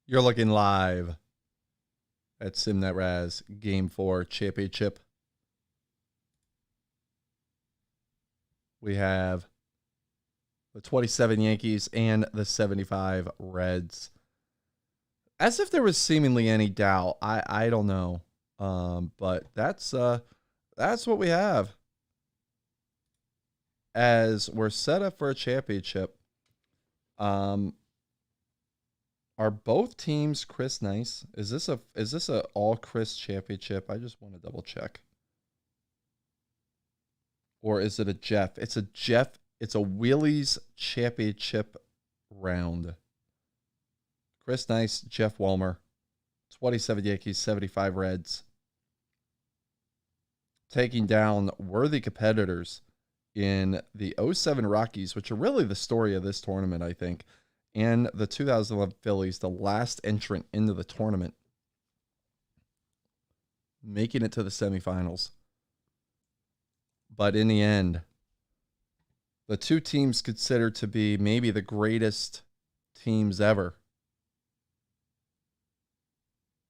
You're looking live at SimNet Razz Game 4 Championship. We have the 27 Yankees and the 75 Reds. As if there was seemingly any doubt. I don't know. But that's what we have. As we're set up for a championship. Are both teams Chris Nice? Is this a all Chris championship? I just want to double check. Or is it a Jeff? It's a Jeff. It's a Wheelies championship round. Chris Nice, Jeff Walmer, 27 Yankees, 75 Reds. Taking down worthy competitors in the 07 Rockies, which are really the story of this tournament, I think. And the 2011 Phillies, the last entrant into the tournament, making it to the semifinals. But in the end, the two teams considered to be maybe the greatest teams ever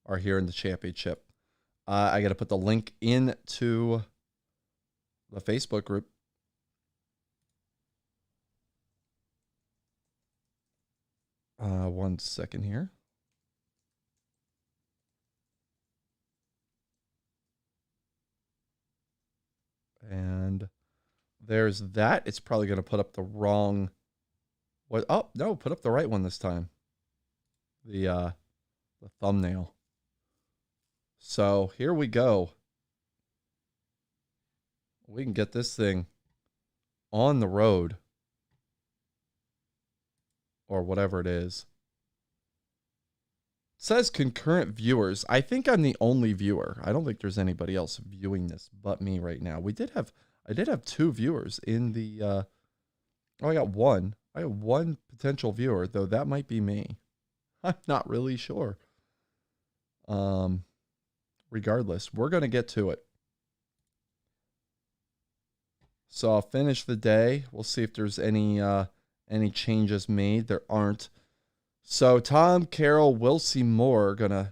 are here in the championship. I got to put the link into the Facebook group. One second here. And there's that. It's probably going to put up the wrong. What? Oh, no, put up the right one this time. The thumbnail. So here we go. We can get this thing on the road. Or whatever it is. It says concurrent viewers. I think I'm the only viewer. I don't think there's anybody else viewing this but me right now. I did have two viewers in the I got one. I got one potential viewer, though that might be me. I'm not really sure. Regardless, we're going to get to it. So I'll finish the day. We'll see if there's any changes made. There aren't. So Tom Carroll, Wilcie Moore are going to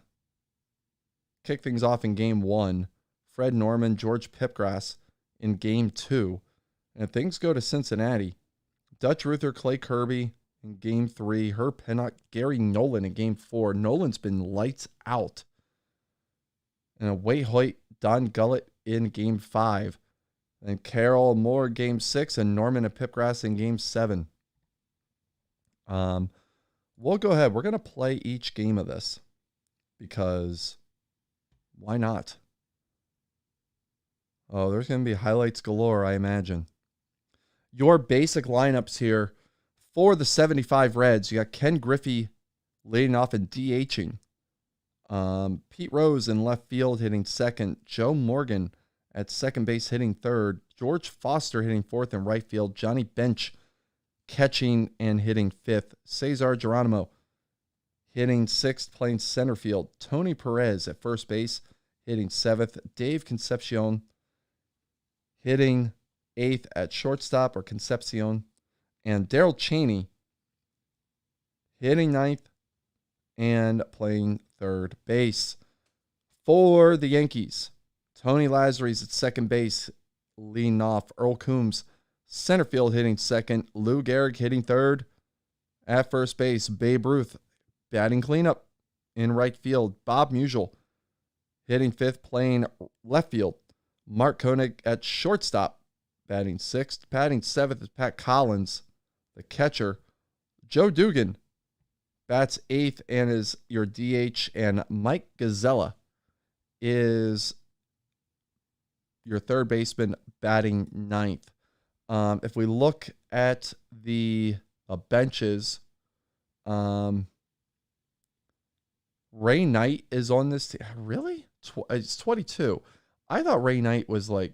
kick things off in game 1. Fred Norman, George Pipgrass in game 2. And things go to Cincinnati. Dutch Ruther, Clay Kirby in game 3. Herb Pennock, Gary Nolan in game 4. Nolan's been lights out. And Wade Hoyt, Don Gullett in game 5. And Carroll, Moore game 6. And Norman and Pipgrass in game 7. We'll go ahead. We're going to play each game of this because why not? Oh, there's going to be highlights galore, I imagine. Your basic lineups here for the 75 Reds. You got Ken Griffey leading off and DHing. Pete Rose in left field hitting second. Joe Morgan at second base hitting third. George Foster hitting fourth in right field. Johnny Bench catching and hitting fifth. Cesar Geronimo hitting sixth, playing center field. Tony Perez at first base hitting seventh. Dave Concepcion hitting eighth at shortstop, or Concepcion. And Daryl Cheney hitting ninth and playing third base. For the Yankees, Tony Lazary's at second base leading off. Earl Coombs center field hitting second. Lou Gehrig hitting third. At first base, Babe Ruth batting cleanup in right field. Bob Musial hitting fifth, playing left field. Mark Koenig at shortstop batting sixth. Batting seventh is Pat Collins, the catcher. Joe Dugan bats eighth and is your DH. And Mike Gazzella is your third baseman batting ninth. If we look at the benches, Ray Knight is on this team. Really? It's 22. I thought Ray Knight was like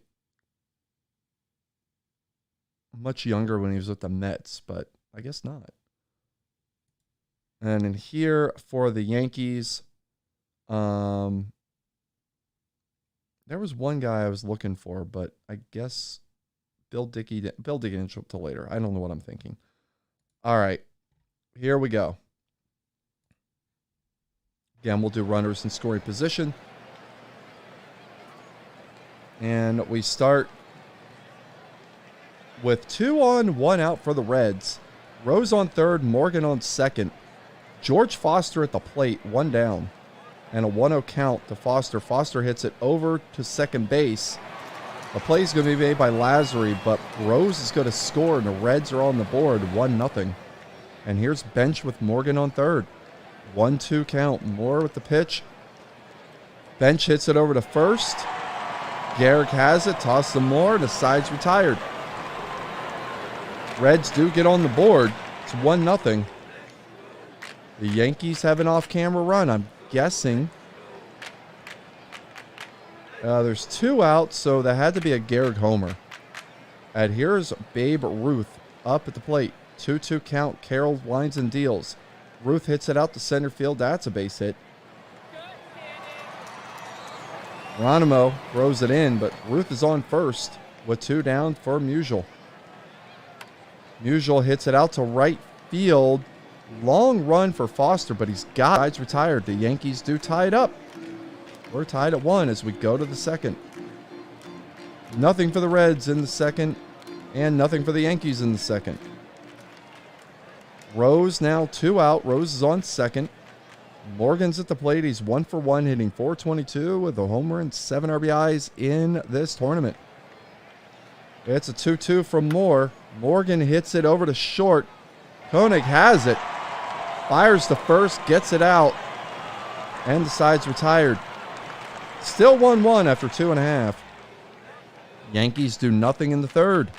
much younger when he was with the Mets, but I guess not. And in here for the Yankees, there was one guy I was looking for, but I guess Bill Dickey didn't show up till later. I don't know what I'm thinking. All right, here we go. Again, we'll do runners in scoring position. And we start with 2 on, 1 out for the Reds. Rose on third, Morgan on second. George Foster at the plate, 1 down. And a 1-0 count to Foster. Foster hits it over to second base. The play is going to be made by Lazary, but Rose is going to score, and the Reds are on the board, 1-0. And here's Bench with Morgan on third. 1-2 count. Moore with the pitch. Bench hits it over to first. Garrick has it, tosses to Moore, and the side's retired. Reds do get on the board. It's 1-0. The Yankees have an off-camera run, I'm guessing. There's 2 outs, so that had to be a Garrick homer. And here's Babe Ruth up at the plate. 2-2 count. Carroll lines and deals. Ruth hits it out to center field. That's a base hit. Geronimo throws it in, but Ruth is on first with 2 down for Musial. Musial hits it out to right field. Long run for Foster, but he's got sides retired. The Yankees do tie it up. We're tied at 1 as we go to the second. Nothing for the Reds in the second, and nothing for the Yankees in the second. Rose now 2 out. Rose is on second. Morgan's at the plate. He's 1 for 1, hitting .422 with a homer and 7 RBIs in this tournament. It's a 2-2 from Moore. Morgan hits it over to short. Koenig has it. Fires to first, gets it out, and the side's retired. Still 1-1 after 2.5. Yankees do nothing in the third.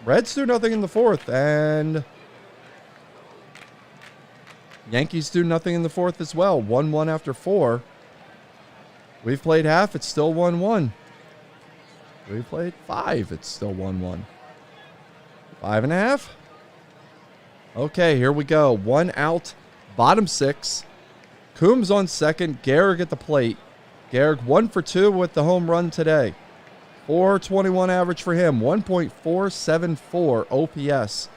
Reds do nothing in the fourth, and Yankees do nothing in the fourth as well. 1-1 after 4. We've played half, it's still 1-1. We played 5, it's still 1-1. 5.5. Okay, here we go. 1 out, bottom 6. Coombs on second, Garrick at the plate. Garrick 1 for 2 with the home run today. .421 average for him, 1.474 OPS.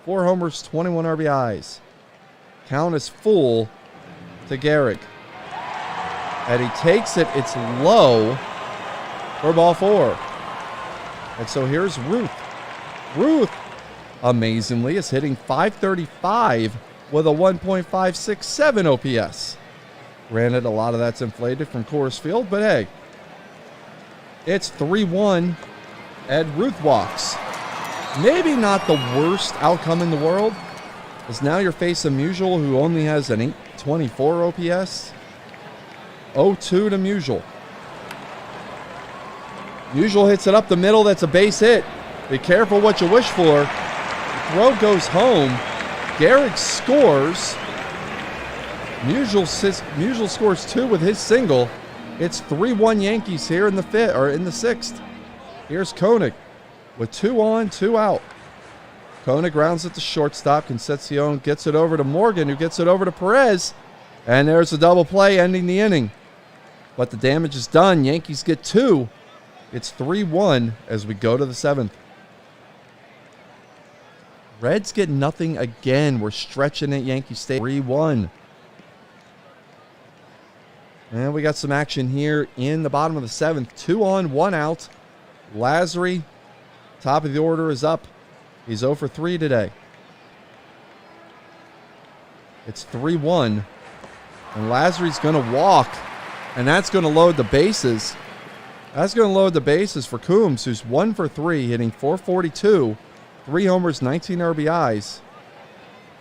4 homers, 21 RBIs. Count is full to Garrick. And he takes it, it's low for ball 4. And so here's Ruth. Ruth, amazingly, is hitting .535 with a 1.567 OPS. Granted, a lot of that's inflated from Coors Field, but hey, it's 3-1, and Ruth walks. Maybe not the worst outcome in the world, as now you're facing Musial, who only has an 824 OPS. 0-2 to Musial. Musial hits it up the middle. That's a base hit. Be careful what you wish for. The throw goes home. Garrick scores. Musial scores 2 with his single. It's 3-1 Yankees here in the fifth, or in the 6th. Here's Koenig with 2 on, 2 out. Koenig rounds at the shortstop. Concepcion gets it over to Morgan, who gets it over to Perez. And there's a double play ending the inning. But the damage is done. Yankees get 2. It's 3-1 as we go to the 7th. Reds get nothing again. We're stretching at Yankee Stadium. 3-1. And we got some action here in the bottom of the 7th. 2 on, 1 out. Lazary, top of the order, is up. He's 0 for 3 today. It's 3-1. And Lazary's going to walk. And that's going to load the bases. That's going to load the bases for Coombs, who's 1 for 3, hitting .442. 3 homers, 19 RBIs.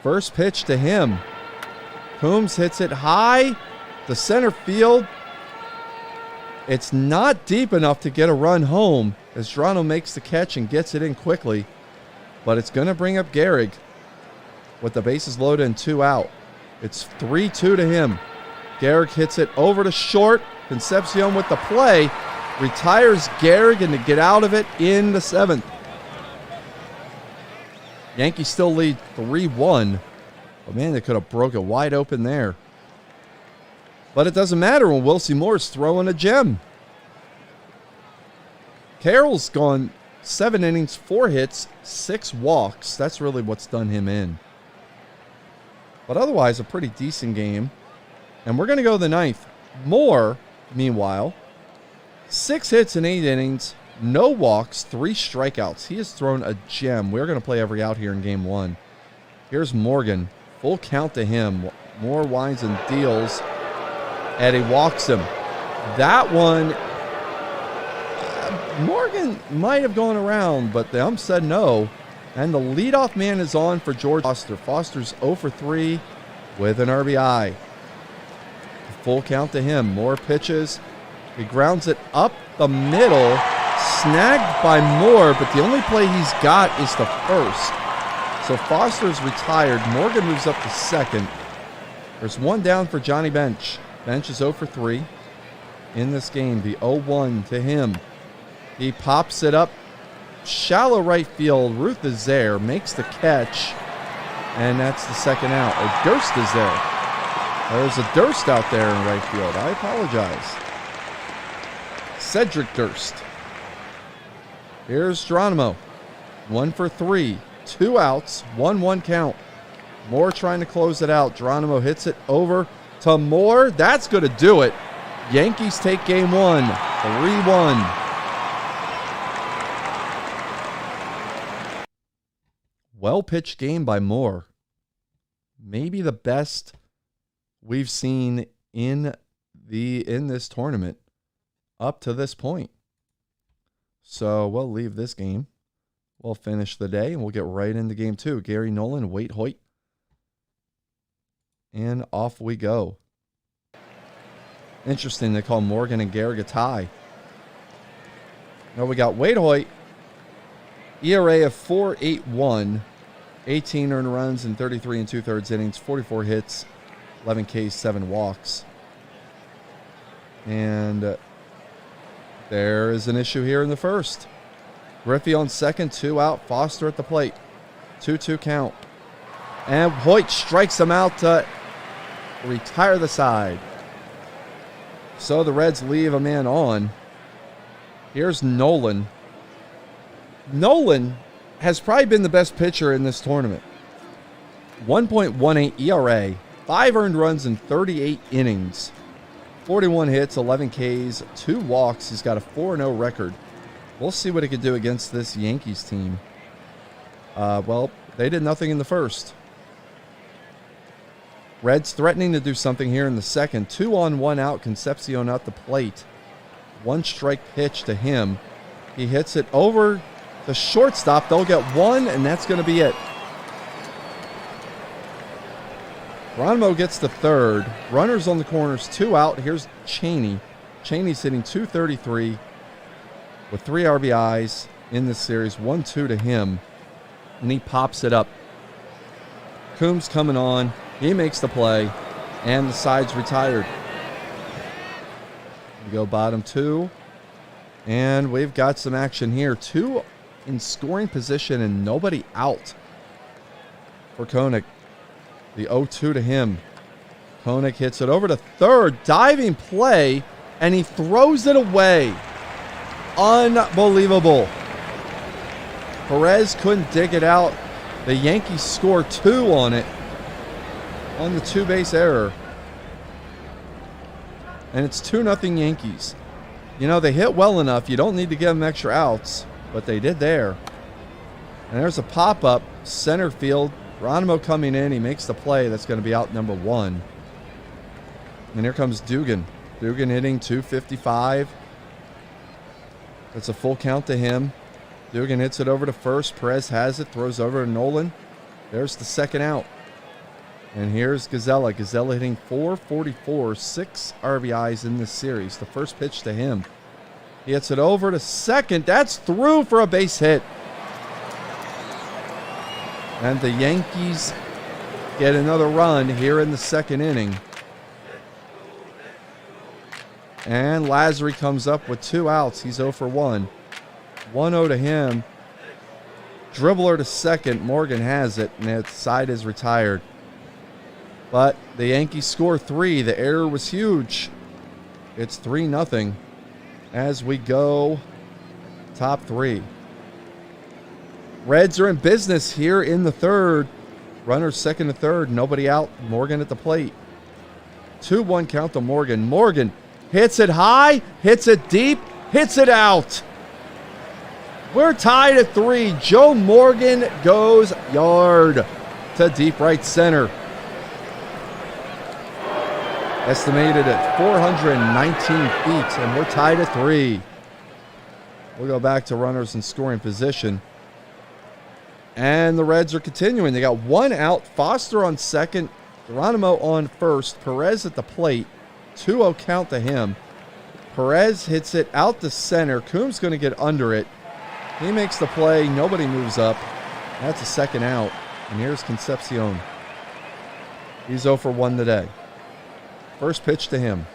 First pitch to him. Coombs hits it high to center field. It's not deep enough to get a run home as Geronimo makes the catch and gets it in quickly. But it's going to bring up Garrick with the bases loaded and 2 out. It's 3-2 to him. Garrick hits it over to short. Concepcion with the play. Retires Garrick, and to get out of it in the 7th. Yankees still lead 3-1. But man, they could have broke it wide open there. But it doesn't matter when Wilcie Moore's throwing a gem. Carroll's gone 7 innings, 4 hits, 6 walks. That's really what's done him in. But otherwise, a pretty decent game. And we're going to go the ninth. Moore, meanwhile, 6 hits in 8 innings, no walks, 3 strikeouts. He has thrown a gem. We're going to play every out here in game 1. Here's Morgan. Full count to him. Moore winds and deals. And he walks him. That one, Morgan might have gone around, but the ump said no. And the leadoff man is on for George Foster. Foster's 0 for 3 with an RBI. Full count to him. Moore pitches. He grounds it up the middle. Snagged by Moore, but the only play he's got is the first. So Foster's retired. Morgan moves up to second. There's one down for Johnny Bench. Bench is 0 for 3 in this game. The 0-1 to him. He pops it up. Shallow right field. Ruth is there. Makes the catch. And that's the second out. Oh, Durst is there. There's a Durst out there in right field. I apologize. Cedric Durst. Here's Geronimo. 1 for 3. 2 outs. 1-1 count. Moore trying to close it out. Geronimo hits it over to Moore. That's going to do it. Yankees take game 1. 3-1. Well-pitched game by Moore. Maybe the best we've seen in this tournament up to this point. So we'll leave this game. We'll finish the day, and we'll get right into game 2. Gary Nolan, Wade Hoyt. And off we go. Interesting, they call Morgan and Garrick a tie. Now we got Wade Hoyt. ERA of 4.81. 18 earned runs in 33 2/3 innings. 44 hits. 11 Ks, 7 walks. And there is an issue here in the first. Griffey on second, 2 out. Foster at the plate. 2-2 count. And Hoyt strikes him out to retire the side. So the Reds leave a man on. Here's Nolan. Nolan has probably been the best pitcher in this tournament. 1.18 ERA. 5 earned runs in 38 innings. 41 hits, 11 Ks, 2 walks. He's got a 4-0 record. We'll see what he can do against this Yankees team. Well, they did nothing in the first. Reds threatening to do something here in the second. 2 on, 1 out. Concepcion at the plate. 1 strike pitch to him. He hits it over the shortstop. They'll get 1, and that's going to be it. Geronimo gets the third. Runners on the corners, 2 out. Here's Cheney. Cheney's hitting .233 with 3 RBIs in this series. 1-2 to him, and he pops it up. Coombs coming on. He makes the play, and the side's retired. We go bottom 2, and we've got some action here. 2 in scoring position and nobody out for Koenig. The 0-2 to him. Koenig hits it over to third. Diving play, and he throws it away. Unbelievable. Perez couldn't dig it out. The Yankees score 2 on it on the 2-base error. And it's 2-0 Yankees. You know, they hit well enough. You don't need to give them extra outs, but they did there. And there's a pop-up, center field. Geronimo coming in. He makes the play. That's going to be out number 1. And here comes Dugan. Dugan hitting .255. That's a full count to him. Dugan hits it over to first. Perez has it. Throws over to Nolan. There's the second out. And here's Gazella. Gazella hitting .444. 6 RBIs in this series. The first pitch to him. He hits it over to second. That's through for a base hit. And the Yankees get another run here in the second inning. And Lazary comes up with 2 outs. He's 0 for 1. 1-0 to him. Dribbler to second. Morgan has it, and the side is retired. But the Yankees score 3. The error was huge. It's 3-0 as we go top 3. Reds are in business here in the third. Runners second and third. Nobody out. Morgan at the plate. 2-1 count to Morgan. Morgan hits it high, hits it deep, hits it out. We're tied at 3. Joe Morgan goes yard to deep right center. Estimated at 419 feet, and we're tied at 3. We'll go back to runners in scoring position. And the Reds are continuing. They got 1 out. Foster on second. Geronimo on first. Perez at the plate. 2-0 count to him. Perez hits it out to center. Coombs going to get under it. He makes the play. Nobody moves up. That's a second out. And here's Concepcion. He's 0 for 1 today. First pitch to him.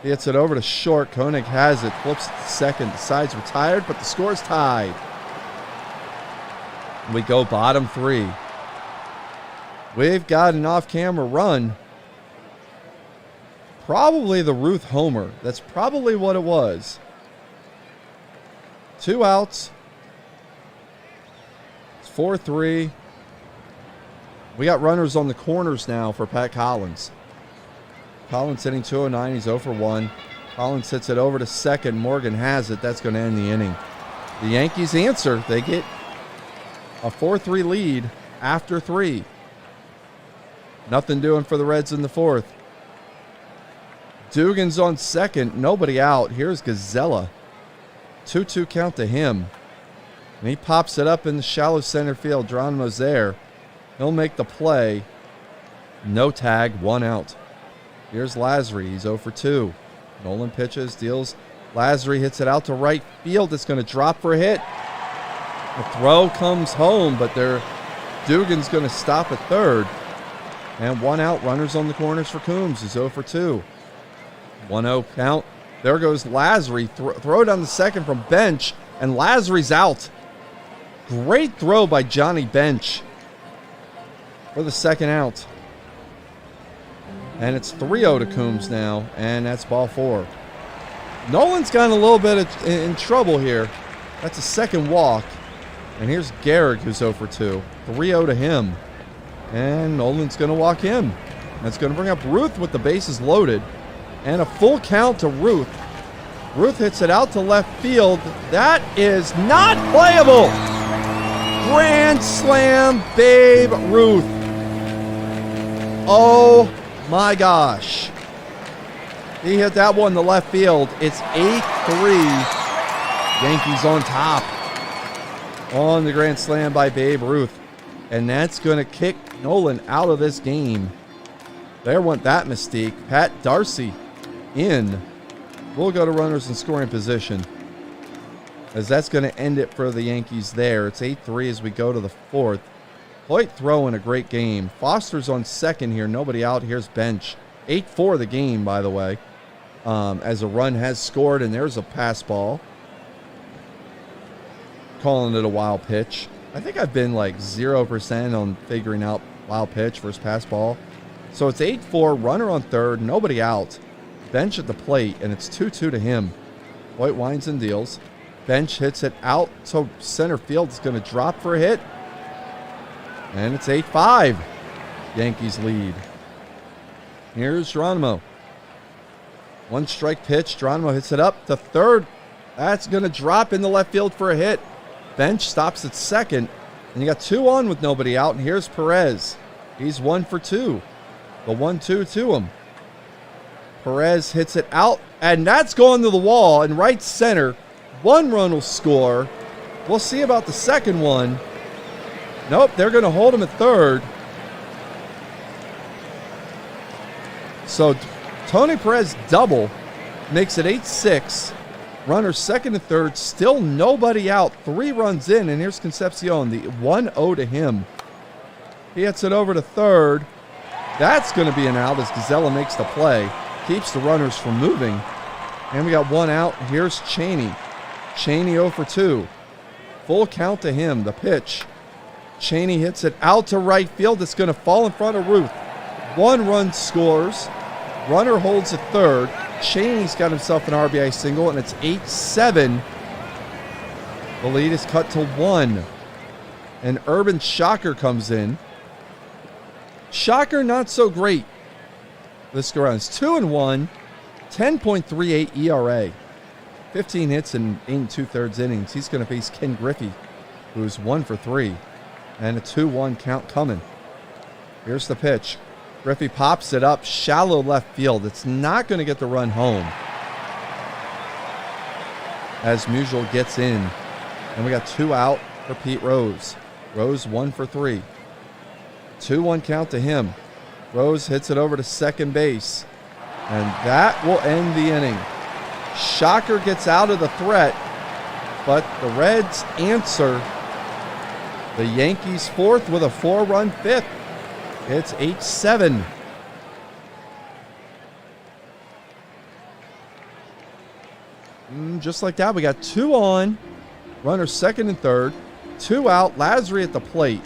He hits it over to short. Koenig has it. Flips it to second. Decides retired, but the score's tied. We go bottom 3. We've got an off-camera run. Probably the Ruth homer. That's probably what it was. 2 outs. It's 4-3. We got runners on the corners now for Pat Collins. Collins hitting 209. He's 0 for 1. Collins hits it over to second. Morgan has it. That's going to end the inning. The Yankees answer. They get a 4-3 lead after 3. Nothing doing for the Reds in the 4th. Dugan's on second. Nobody out. Here's Gazella. 2-2 count to him. And he pops it up in the shallow center field. Geronimo's there. He'll make the play. No tag. 1 out. Here's Lazary. He's 0 for 2. Nolan pitches, deals. Lazary hits it out to right field. It's going to drop for a hit. The throw comes home, but Dugan's going to stop at third. And 1 out. Runners on the corners for Coombs. He's 0 for 2. 1-0 count. There goes Lazary. Throw down the second from Bench, and Lazary's out. Great throw by Johnny Bench for the second out. And it's 3-0 to Coombs now, and that's ball 4. Nolan's gotten a little bit in trouble here. That's a second walk. And here's Gehrig, who's 0 for 2. 3-0 to him. And Nolan's going to walk him. That's going to bring up Ruth with the bases loaded. And a full count to Ruth. Ruth hits it out to left field. That is not playable. Grand slam, Babe Ruth. Oh my gosh. He hit that one to left field. It's 8-3. Yankees on top on the grand slam by Babe Ruth. And that's going to kick Nolan out of this game. There went that mystique. Pat Darcy in. We'll go to runners in scoring position, as that's going to end it for the Yankees there. It's 8-3 as we go to the 4th. Hoyt throwing a great game. Foster's on second here. Nobody out. Here's Bench. 8-4 the game, by the way, as a run has scored, and there's a pass ball. Calling it a wild pitch. I think I've been like 0% on figuring out wild pitch versus pass ball. So it's 8-4, runner on third, nobody out. Bench at the plate, and it's 2-2 to him. Hoyt winds and deals. Bench hits it out to center field. It's going to drop for a hit. And it's 8-5. Yankees lead. Here's Geronimo. 1 strike pitch. Geronimo hits it up to third. That's going to drop in the left field for a hit. Bench stops at second. And you got 2 on with nobody out. And here's Perez. He's 1 for 2. The 1-2 to him. Perez hits it out. And that's going to the wall in right center. 1 run will score. We'll see about the second one. Nope, they're going to hold him at third. So Tony Perez double makes it 8-6. Runner second and third, still nobody out. 3 runs in, and here's Concepcion, the 1-0 to him. He hits it over to third. That's going to be an out as Gazella makes the play. Keeps the runners from moving. And we got 1 out. Here's Cheney. Cheney 0 for 2. Full count to him. The pitch. Cheney hits it out to right field. It's going to fall in front of Ruth. 1 run scores. Runner holds at third. Cheney's got himself an RBI single, and it's 8-7. The lead is cut to 1. And Urban Shocker comes in. Shocker, not so great. This go around is 2-1, 10.38 ERA. 15 hits in 8 2/3 innings. He's going to face Ken Griffey, who's 1 for 3. And a 2-1 count coming. Here's the pitch. Griffey pops it up, shallow left field. It's not going to get the run home. As Musial gets in. And we got 2 out for Pete Rose. Rose 1 for 3. 2-1 count to him. Rose hits it over to second base. And that will end the inning. Shocker gets out of the threat, but the Reds answer. The Yankees fourth with a 4-run fifth. It's 8-7. Just like that, we got 2 on. Runners second and third. 2 out. Lazary at the plate.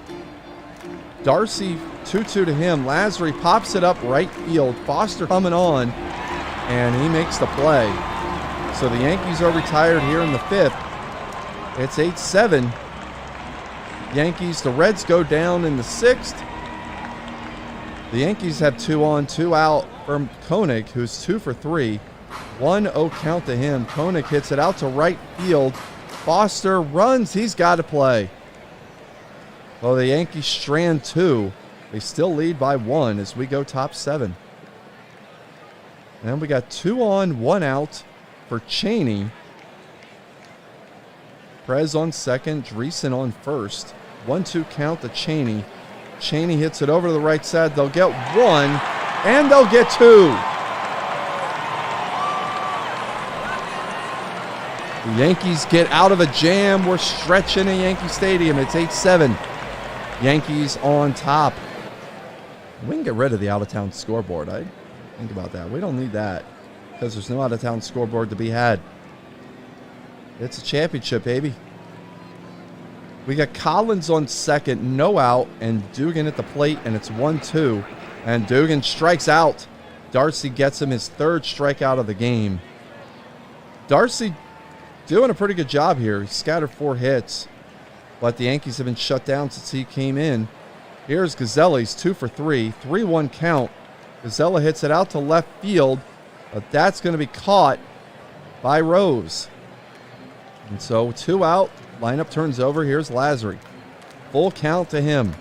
Darcy 2-2 to him. Lazary pops it up right field. Foster coming on, and he makes the play. So the Yankees are retired here in the fifth. It's 8-7. Yankees, the Reds go down in the sixth. The Yankees have 2 on, 2 out from Koenig, who's 2 for 3. 1-0 count to him. Koenig hits it out to right field. Foster runs. He's got to play. Well, the Yankees strand 2. They still lead by 1 as we go top 7. And we got 2 on, 1 out for Cheney. Perez on second, Dreesen on first. 1-2 count to Cheney. Cheney hits it over to the right side. They'll get 1, and they'll get 2. The Yankees get out of a jam. We're stretching in Yankee Stadium. It's 8-7. Yankees on top. We can get rid of the out-of-town scoreboard. I think about that. We don't need that because there's no out-of-town scoreboard to be had. It's a championship, baby. We got Collins on second, no out, and Dugan at the plate, and it's 1-2. And Dugan strikes out. Darcy gets him his 3rd strikeout of the game. Darcy doing a pretty good job here. He scattered 4 hits, but the Yankees have been shut down since he came in. Here's Gazelli's 2 for 3, 3-1 count. Gazella hits it out to left field, but that's going to be caught by Rose. And so 2 out, lineup turns over. Here's Lazary. Full count to him.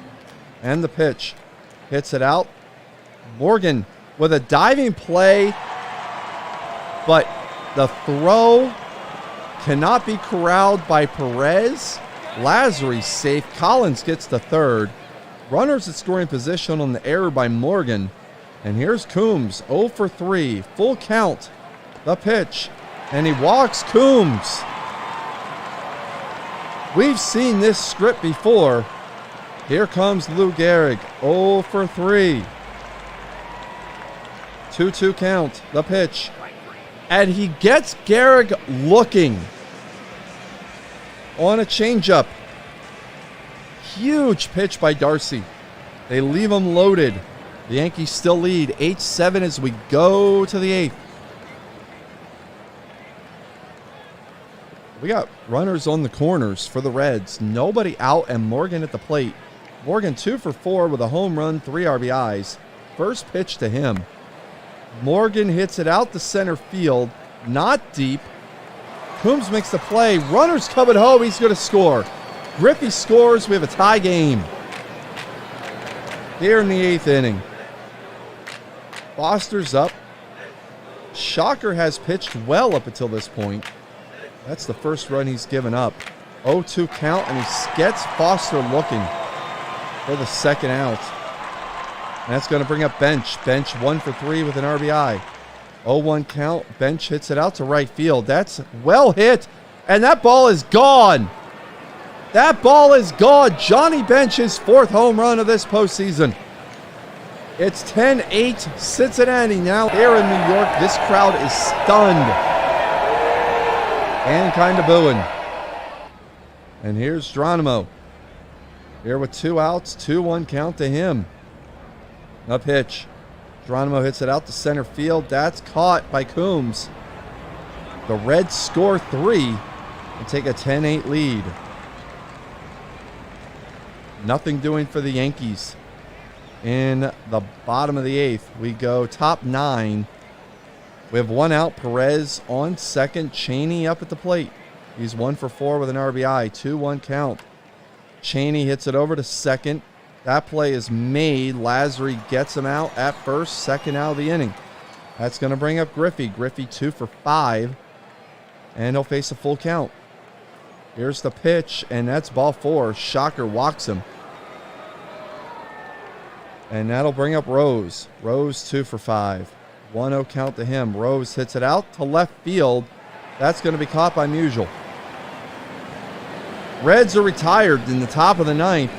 And the pitch. Hits it out. Morgan with a diving play, but the throw cannot be corralled by Perez. Lazary safe. Collins gets the 3rd. Runners at scoring position on the error by Morgan. And here's Coombs, 0 for 3. Full count. The pitch. And he walks Coombs. We've seen this script before. Here comes Lou Gehrig, 0 for 3. 2-2 count. The pitch. And he gets Gehrig looking on a changeup. Huge pitch by Darcy. They leave him loaded. The Yankees still lead 8-7 as we go to the 8th. We got runners on the corners for the Reds. Nobody out, and Morgan at the plate. Morgan 2 for 4 with a home run, 3 RBIs. First pitch to him. Morgan hits it out to center field. Not deep. Coombs makes the play. Runners coming home. He's going to score. Griffey scores. We have a tie game here in the 8th inning. Foster's up. Shocker has pitched well up until this point. That's the first run he's given up. 0-2 count, and he gets Foster looking for the 2nd out. And that's going to bring up Bench. Bench 1 for 3 with an RBI. 0-1 count. Bench hits it out to right field. That's well hit, and that ball is gone. That ball is gone. Johnny Bench's 4th home run of this postseason. It's 10-8 Cincinnati now here in New York. This crowd is stunned and kind of booing. And here's Geronimo. Here with 2 outs, 2-1 count to him. A pitch. Geronimo hits it out to center field. That's caught by Coombs. The Reds score 3 and take a 10-8 lead. Nothing doing for the Yankees. in the bottom of the 8th. We go top 9. We have 1 out. Perez on second. Cheney up at the plate. He's 1 for 4 with an RBI. 2-1 count. Cheney hits it over to second. That play is made. Lazary gets him out at first. Second out of the inning. That's going to bring up Griffey. Griffey 2 for 5. And he'll face a full count. Here's the pitch, and that's ball 4. Shocker walks him. And that'll bring up Rose. Rose 2 for 5. 1-0 count to him. Rose hits it out to left field. That's going to be caught by Musial. Reds are retired in the top of the 9th.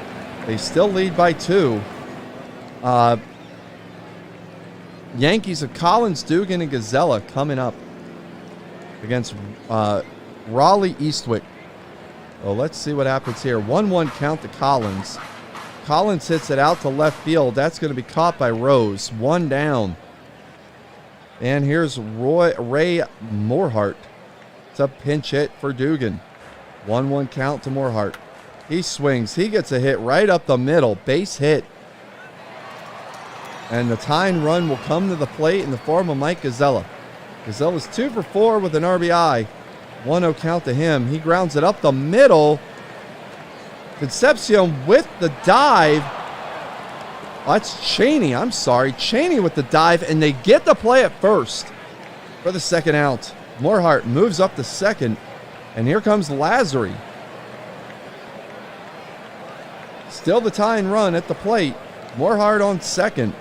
They still lead by 2. Yankees of Collins, Dugan, and Gazella coming up against Raleigh Eastwick. Well, let's see what happens here. 1-1 count to Collins. Collins hits it out to left field. That's going to be caught by Rose. 1 down. And here's Ray Morehart. It's a pinch hit for Dugan. 1-1 count to Morehart. He swings. He gets a hit right up the middle. Base hit. And the tying run will come to the plate in the form of Mike Gazella. Gazella's 2 for 4 with an RBI. 1-0 count to him. He grounds it up the middle. Concepcion with the dive. Oh, that's Cheney. I'm sorry. Cheney with the dive, and they get the play at first for the second out. Morehart moves up to second, and here comes Lazary. Still the tying run at the plate. Morehart on second.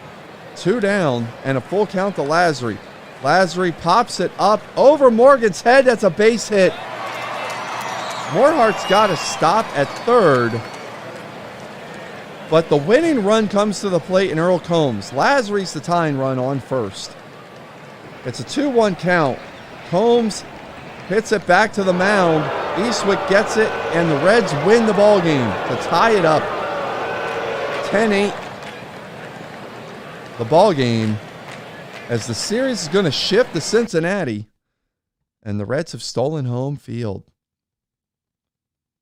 2 down, and a full count to Lazary. Lazary pops it up over Morgan's head. That's a base hit. Morehart's got to stop at third. But the winning run comes to the plate in Earl Combs. Lazary's the tying run on first. It's a 2-1 count. Combs hits it back to the mound. Eastwick gets it, and the Reds win the ball game to tie it up. 10-8. The ball game, as the series is going to shift to Cincinnati, and the Reds have stolen home field.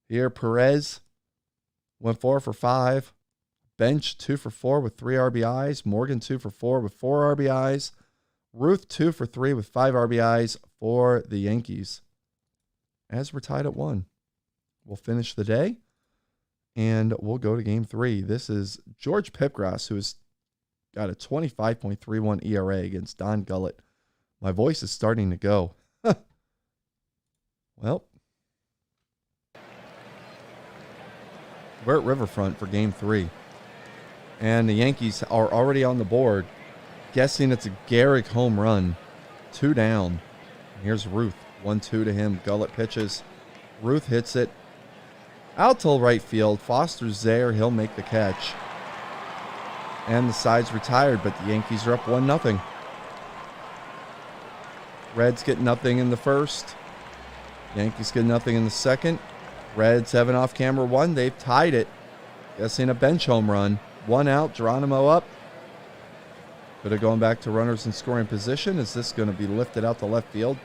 Here, Perez went 4 for 5. Bench 2 for 4 with 3 RBIs. Morgan 2 for 4 with 4 RBIs. Ruth 2 for 3 with 5 RBIs for the Yankees. As we're tied at 1, we'll finish the day, and we'll go to Game 3. This is George Pipgrass, who has got a 25.31 ERA against Don Gullett. My voice is starting to go. Well, we're at Riverfront for Game 3. And the Yankees are already on the board. Guessing it's a Garrick home run. 2 down. Here's Ruth. 1-2 to him. Gullett pitches. Ruth hits it out to right field. Foster's there. He'll make the catch. And the side's retired, but the Yankees are up 1-0. Reds get nothing in the first. Yankees get nothing in the second. Reds have an off-camera 1. They've tied it. Guessing a bench home run. 1 out. Geronimo up. Could have gone back to runners in scoring position. Is this going to be lifted out to left field?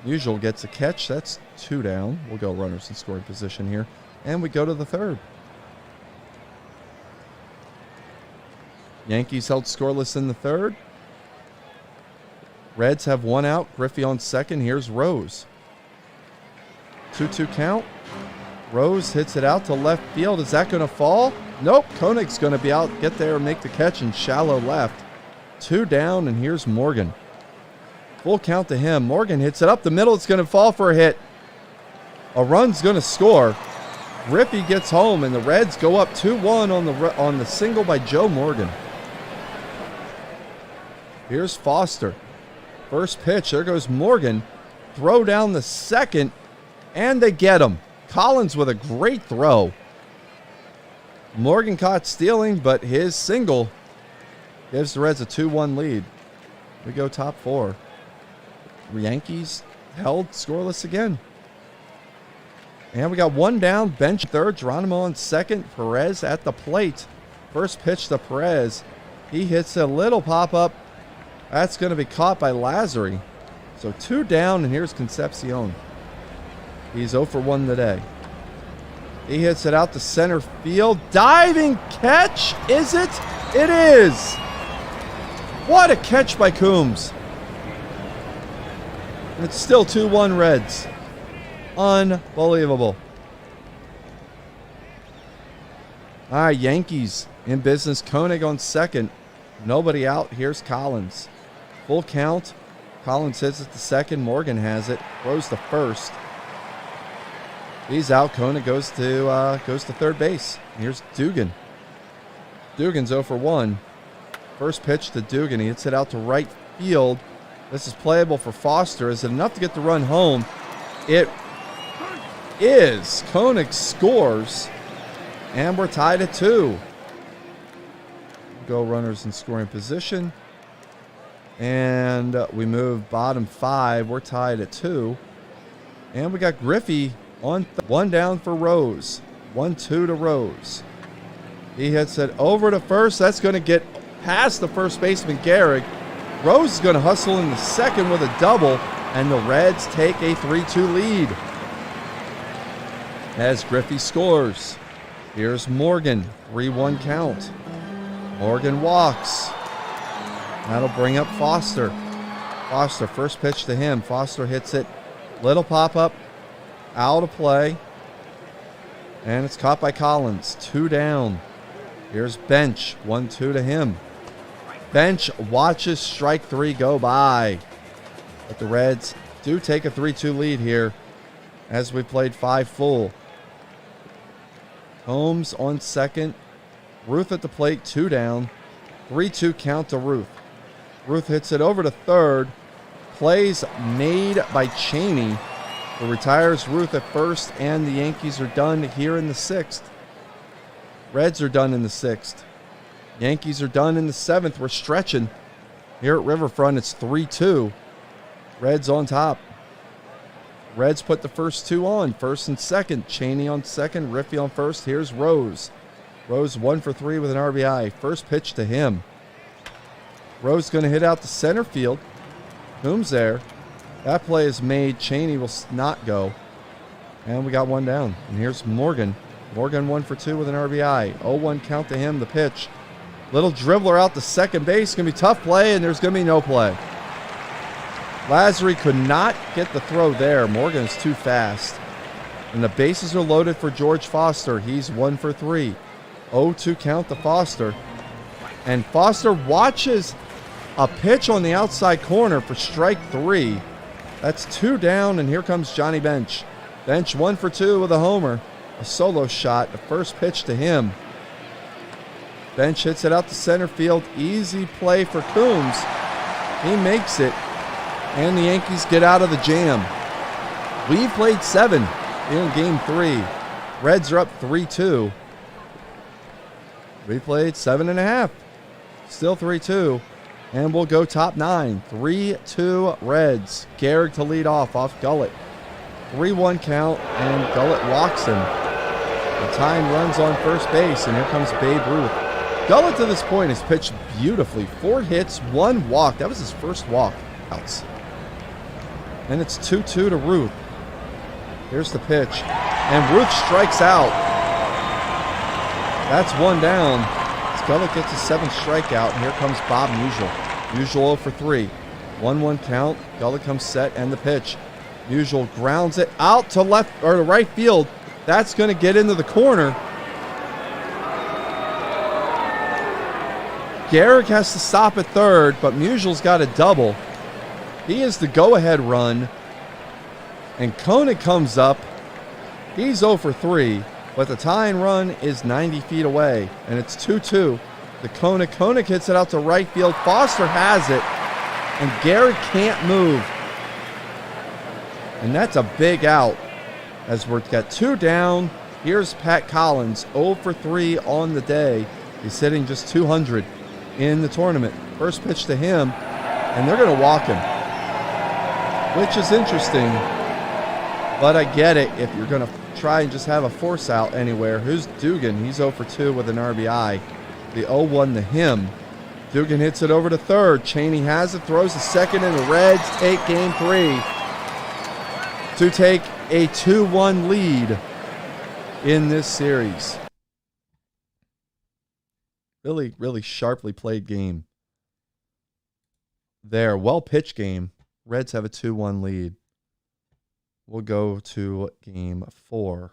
Musial gets a catch. That's 2 down. We'll go runners in scoring position here. And we go to the third. Yankees held scoreless in the third. Reds have 1 out. Griffey on second. Here's Rose. 2-2 count. Rose hits it out to left field. Is that going to fall? Nope. Koenig's going to be out, get there, and make the catch in shallow left. 2 down, and here's Morgan. Full count to him. Morgan hits it up the middle. It's going to fall for a hit. A run's going to score. Griffey gets home, and the Reds go up 2-1 on the single by Joe Morgan. Here's Foster. First pitch. There goes Morgan. Throw down the second, and they get him. Collins with a great throw. Morgan caught stealing, but his single gives the Reds a 2-1 lead. We go top 4. Yankees held scoreless again. And we got 1 down, bench third, Geronimo on second, Perez at the plate. First pitch to Perez. He hits a little pop-up. That's going to be caught by Lazary. So 2 down, and here's Concepcion. He's 0 for 1 today. He hits it out to center field. Diving catch, is it? It is! What a catch by Coombs. It's still 2-1 Reds. Unbelievable. All right, Yankees in business. Koenig on second. Nobody out. Here's Collins. Full count. Collins hits it to second. Morgan has it. Throws to first. He's out. Koenig goes to third base. Here's Dugan. Dugan's 0 for 1. First pitch to Dugan. He hits it out to right field. This is playable for Foster. Is it enough to get the run home? It is. Koenig scores. And we're tied at 2. Go runners in scoring position. And we move bottom 5. We're tied at 2. And we got Griffey on one down for Rose. 1-2 to Rose. He hits it over to first. That's going to get past the first baseman, Gehrig. Rose is going to hustle in the second with a double. And the Reds take a 3-2 lead. As Griffey scores. Here's Morgan, 3-1 count. Morgan walks. That'll bring up Foster. Foster, first pitch to him. Foster hits it. Little pop-up. Out of play. And it's caught by Collins. 2 down. Here's Bench, 1-2 to him. Bench watches strike 3 go by. But the Reds do take a 3-2 lead here as we played 5 full. Holmes on second. Ruth at the plate, 2 down. 3-2 count to Ruth. Ruth hits it over to third. Plays made by Cheney, who retires Ruth at first, and the Yankees are done here in the 6th. Reds are done in the 6th. Yankees are done in the 7th. We're stretching. Here at Riverfront, it's 3-2. Reds on top. Reds put the first 2 on, first and second. Cheney on second, Riffey on first. Here's Rose. Rose 1 for 3 with an RBI. First pitch to him. Rose going to hit out to center field. Coombs there. That play is made. Cheney will not go. And we got 1 down. And here's Morgan. Morgan 1 for 2 with an RBI. 0-1 count to him. The pitch. Little dribbler out to second base. Going to be tough play, and there's going to be no play. Lazary could not get the throw there. Morgan is too fast. And the bases are loaded for George Foster. He's 1 for 3. 0-2 count to Foster. And Foster watches a pitch on the outside corner for strike 3. That's 2 down, and here comes Johnny Bench. Bench 1 for 2 with a homer. A solo shot. The first pitch to him. Bench hits it out to center field. Easy play for Coombs. He makes it. And the Yankees get out of the jam. We've played 7 in game 3. Reds are up 3-2. We played 7.5. Still 3-2. And we'll go top 9. 3-2 Reds. Gehrig to lead off Gullett. 3-1 count, and Gullett walks him. The time runs on first base, and here comes Babe Ruth. Gullett to this point has pitched beautifully. 4 hits, 1 walk. That was his first walk. Outs. And it's 2-2 to Ruth. Here's the pitch. And Ruth strikes out. That's 1 down. As Gullett gets his 7th strikeout. And here comes Bob Musial. Musial 0 for 3. 1-1 count. Gullett comes set, and the pitch. Musial grounds it out to left or to right field. That's going to get into the corner. Gehrig has to stop at third, but Musial's got a double. He is the go-ahead run. And Koenig comes up. He's 0 for 3, but the tying run is 90 feet away, and it's 2-2. The Koenig. Koenig hits it out to right field. Foster has it, and Gehrig can't move. And that's a big out as we've got 2 down. Here's Pat Collins, 0 for 3 on the day. He's hitting just 200 in the tournament. First pitch to him, and they're going to walk him, which is interesting, but I get it if you're going to try and just have a force out anywhere. Who's Dugan? He's 0 for 2 with an RBI. The 0-1 to him. Dugan hits it over to third. Cheney has it, throws to second, and the Reds take game 3 to take a 2-1 lead in this series. Really, really sharply played game. There, well-pitched game. Reds have a 2-1 lead. We'll go to game 4.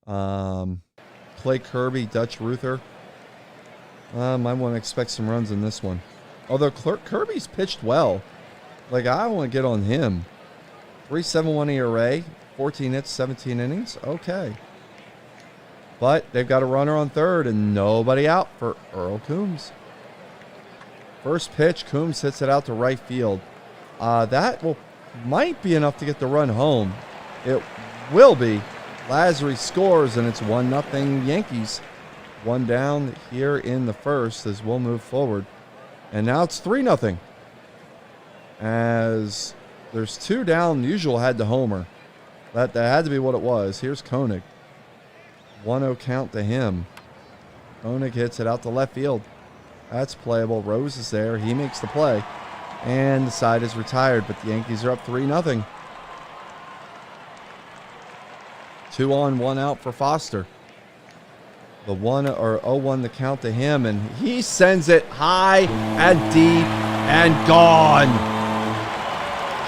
Clay Kirby, Dutch Ruther. Might want to expect some runs in this one. Although Kirby's pitched well. Like, I want to get on him. 3.71 ERA, 14 hits, 17 innings. Okay. But they've got a runner on third and nobody out for Earl Coombs. First pitch, Coombs hits it out to right field. That might be enough to get the run home. It will be. Lazary scores, and it's 1-0 Yankees. One down here in the first as we'll move forward. And now it's 3-0. As there's 2 down, Usual had the homer. That had to be what it was. Here's Koenig. 1-0 count to him. Koenig hits it out to left field. That's playable. Rose is there. He makes the play. And the side is retired, but the Yankees are up 3-0. 2 on, 1 out for Foster. The 0-1 the count to him, and he sends it high and deep and gone.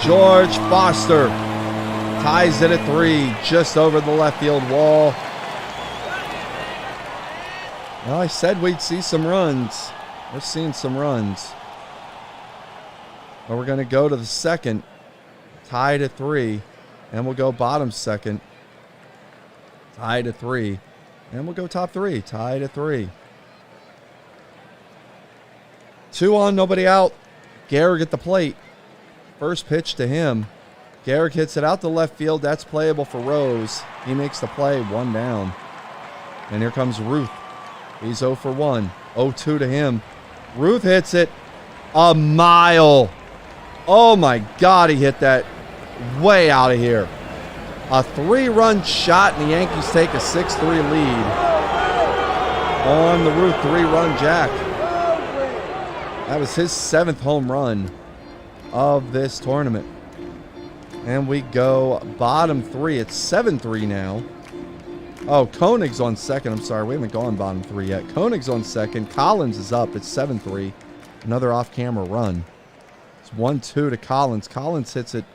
George Foster ties it at 3, just over the left field wall. Well, I said we'd see some runs. We're seeing some runs. But we're going to go to the second, tied at 3, and we'll go bottom second, tied at 3, and we'll go top 3, tied at 3. 2 on, nobody out. Gehrig at the plate. First pitch to him. Gehrig hits it out to left field. That's playable for Rose. He makes the play, 1 down. And here comes Ruth. He's 0 for 1. 0-2 to him. Ruth hits it a mile. Oh my God, he hit that way out of here. A 3-run shot, and the Yankees take a 6-3 lead on the Ruth 3-run jack. That was his 7th home run of this tournament. And we go bottom 3. It's 7-3 now. Oh, Koenig's on second. I'm sorry, we haven't gone bottom 3 yet. Koenig's on second. Collins is up. It's 7-3. Another off-camera run. It's 1-2 to Collins. Collins hits it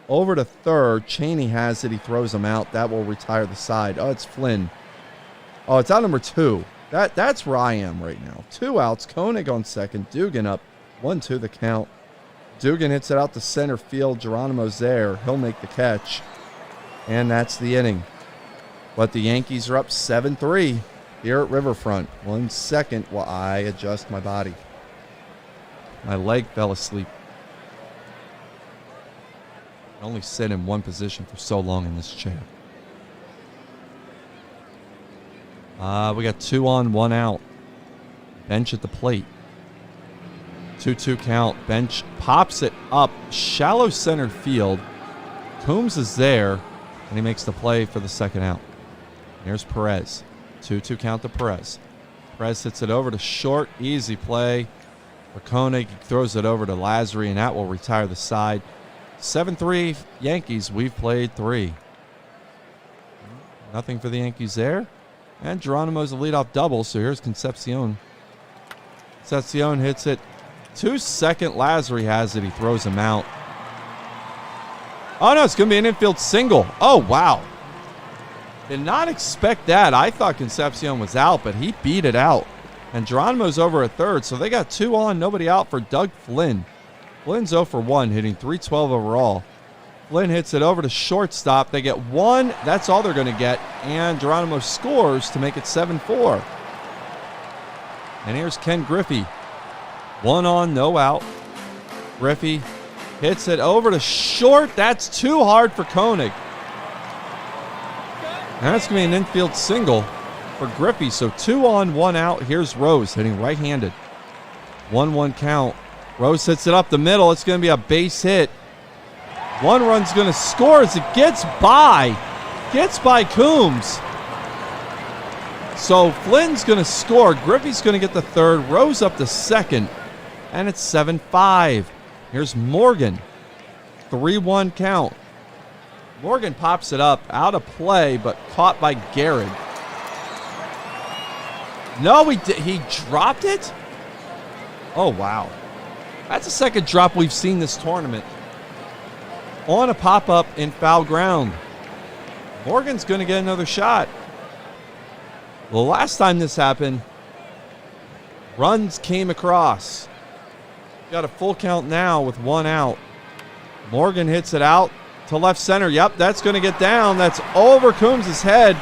over to third. Chaney has it. He throws him out. That will retire the side. Oh, it's Flynn. Oh, it's out number 2. That's where I am right now. 2 outs. Koenig on second. Dugan up. 1-2 the count. Dugan hits it out to center field. Geronimo's there. He'll make the catch. And that's the inning. But the Yankees are up 7-3 here at Riverfront. 1 second while I adjust my body. My leg fell asleep. I only sit in one position for so long in this chair. We got 2 on, 1 out. Bench at the plate. 2-2 count. Bench pops it up. Shallow center field. Coombs is there, and he makes the play for the second out. Here's Perez. 2-2 count to Perez. Perez hits it over to short. Easy play for Koenig. He throws it over to Lazary, and that will retire the side. 7-3 Yankees. We've played 3. Nothing for the Yankees there. And Geronimo's a leadoff double, so here's Concepcion. Concepcion hits it to second. Lazary has it. He throws him out. Oh, no, it's going to be an infield single. Oh, wow. Did not expect that. I thought Concepcion was out, but he beat it out. And Geronimo's over at third, so they got 2 on, nobody out for Doug Flynn. Flynn's 0 for 1, hitting .312 overall. Flynn hits it over to shortstop. They get 1. That's all they're going to get. And Geronimo scores to make it 7-4. And here's Ken Griffey. 1 on, no out. Griffey hits it over to short. That's too hard for Koenig. And that's going to be an infield single for Griffey. So 2 on, 1 out. Here's Rose hitting right-handed. 1-1 count. Rose hits it up the middle. It's going to be a base hit. 1 run's going to score as it gets by Coombs. So Flynn's going to score. Griffey's going to get the third. Rose up to second. And it's 7-5. Here's Morgan. 3-1 count. Morgan pops it up out of play, but caught by Gehrig. No, he dropped it? Oh, wow. That's the second drop we've seen this tournament. On a pop-up in foul ground. Morgan's going to get another shot. The last time this happened, runs came across. Got a full count now with 1 out. Morgan hits it out to left center. Yep, that's going to get down. That's over Coombs' head.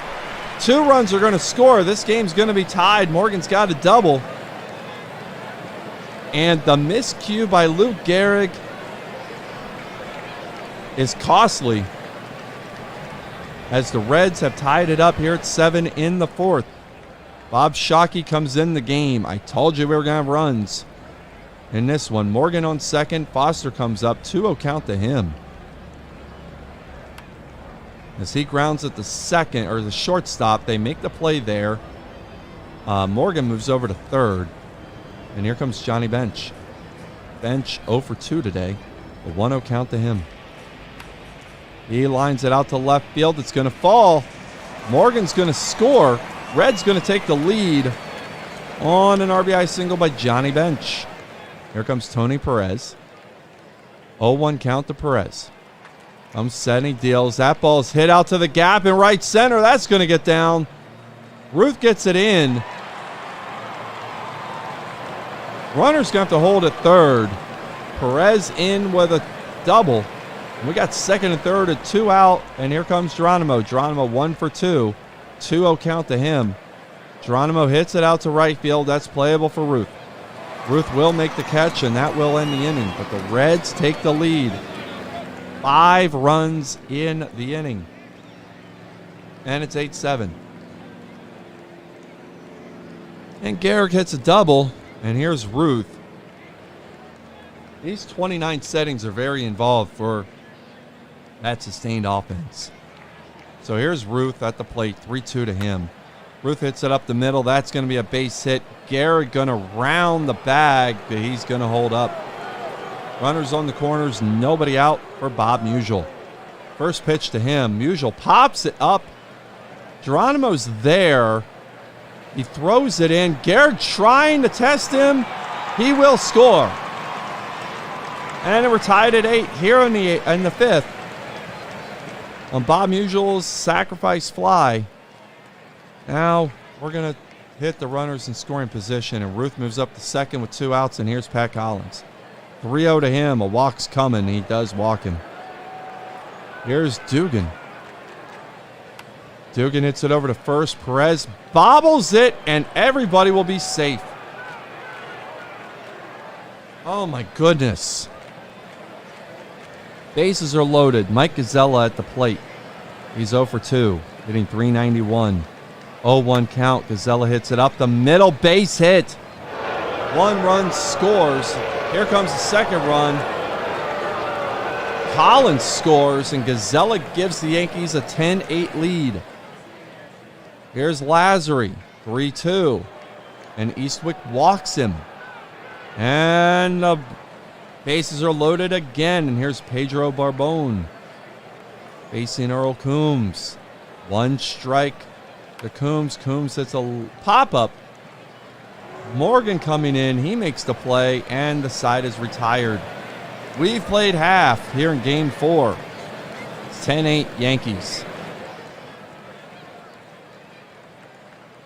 2 runs are going to score. This game's going to be tied. Morgan's got a double. And the miscue by Luke Gehrig is costly, as the Reds have tied it up here at 7 in the 4th. Bob Shockey comes in the game. I told you we were going to have runs in this one. Morgan on second. Foster comes up. 2-0 count to him. As he grounds at the second, or the shortstop, they make the play there. Morgan moves over to third. And here comes Johnny Bench. Bench 0 for 2 today. A 1-0 count to him. He lines it out to left field. It's going to fall. Morgan's going to score. Red's going to take the lead on an RBI single by Johnny Bench. Here comes Tony Perez. 0-1 count to Perez. Comes set and he deals. That ball's hit out to the gap in right center. That's going to get down. Ruth gets it in. Runner's going to have to hold at third. Perez in with a double. We got second and third at 2 out. And here comes Geronimo. Geronimo 1 for 2. 2-0 count to him. Geronimo hits it out to right field. That's playable for Ruth. Ruth will make the catch, and that will end the inning. But the Reds take the lead. 5 runs in the inning. And it's 8-7. And Gehrig hits a double. And here's Ruth. These 29 settings are very involved for that sustained offense. So here's Ruth at the plate, 3-2 to him. Ruth hits it up the middle. That's going to be a base hit. Gehrig going to round the bag, but he's going to hold up. Runners on the corners, nobody out for Bob Musial. First pitch to him. Musial pops it up. Geronimo's there. He throws it in. Gehrig trying to test him. He will score. And we're tied at 8 here in the 5th. On Bob Musial's sacrifice fly. Now we're going to hit the runners in scoring position, and Ruth moves up to second with 2 outs, and here's Pat Collins. 3-0 to him. A walk's coming. He does walk him. Here's Dugan. Dugan hits it over to first. Perez bobbles it, and everybody will be safe. Oh, my goodness. Bases are loaded. Mike Gazzella at the plate. He's 0 for 2, hitting .391. 0-1 count. Gazzella hits it up the middle. Base hit. 1 run scores. Here comes the second run. Collins scores, and Gazzella gives the Yankees a 10-8 lead. Here's Lazary, 3-2. And Eastwick walks him. And the bases are loaded again. And here's Pedro Barbone facing Earl Coombs. 1 strike to Coombs. Coombs hits a pop-up. Morgan coming in. He makes the play, and the side is retired. We've played half here in Game 4. It's 10-8 Yankees.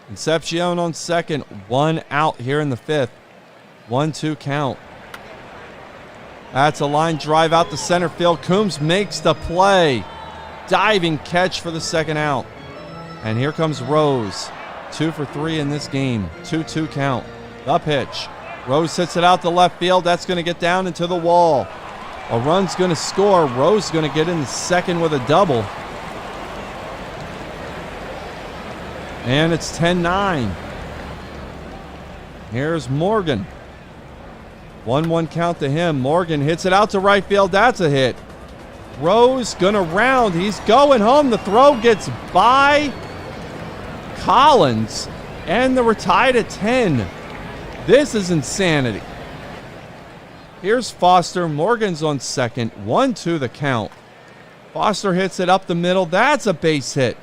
Concepcion on second. 1 out here in the 5th. 1-2 count. That's a line drive out to center field. Coombs makes the play. Diving catch for the second out. And here comes Rose. 2 for 3 in this game. 2-2 count. The pitch. Rose hits it out to left field. That's going to get down into the wall. A run's going to score. Rose is going to get in the second with a double. And it's 10-9. Here's Morgan. 1-1 count to him. Morgan hits it out to right field. That's a hit. Rose going to round. He's going home. The throw gets by Collins. And we're tied at 10. This is insanity. Here's Foster. Morgan's on second. 1-2 the count. Foster hits it up the middle. That's a base hit.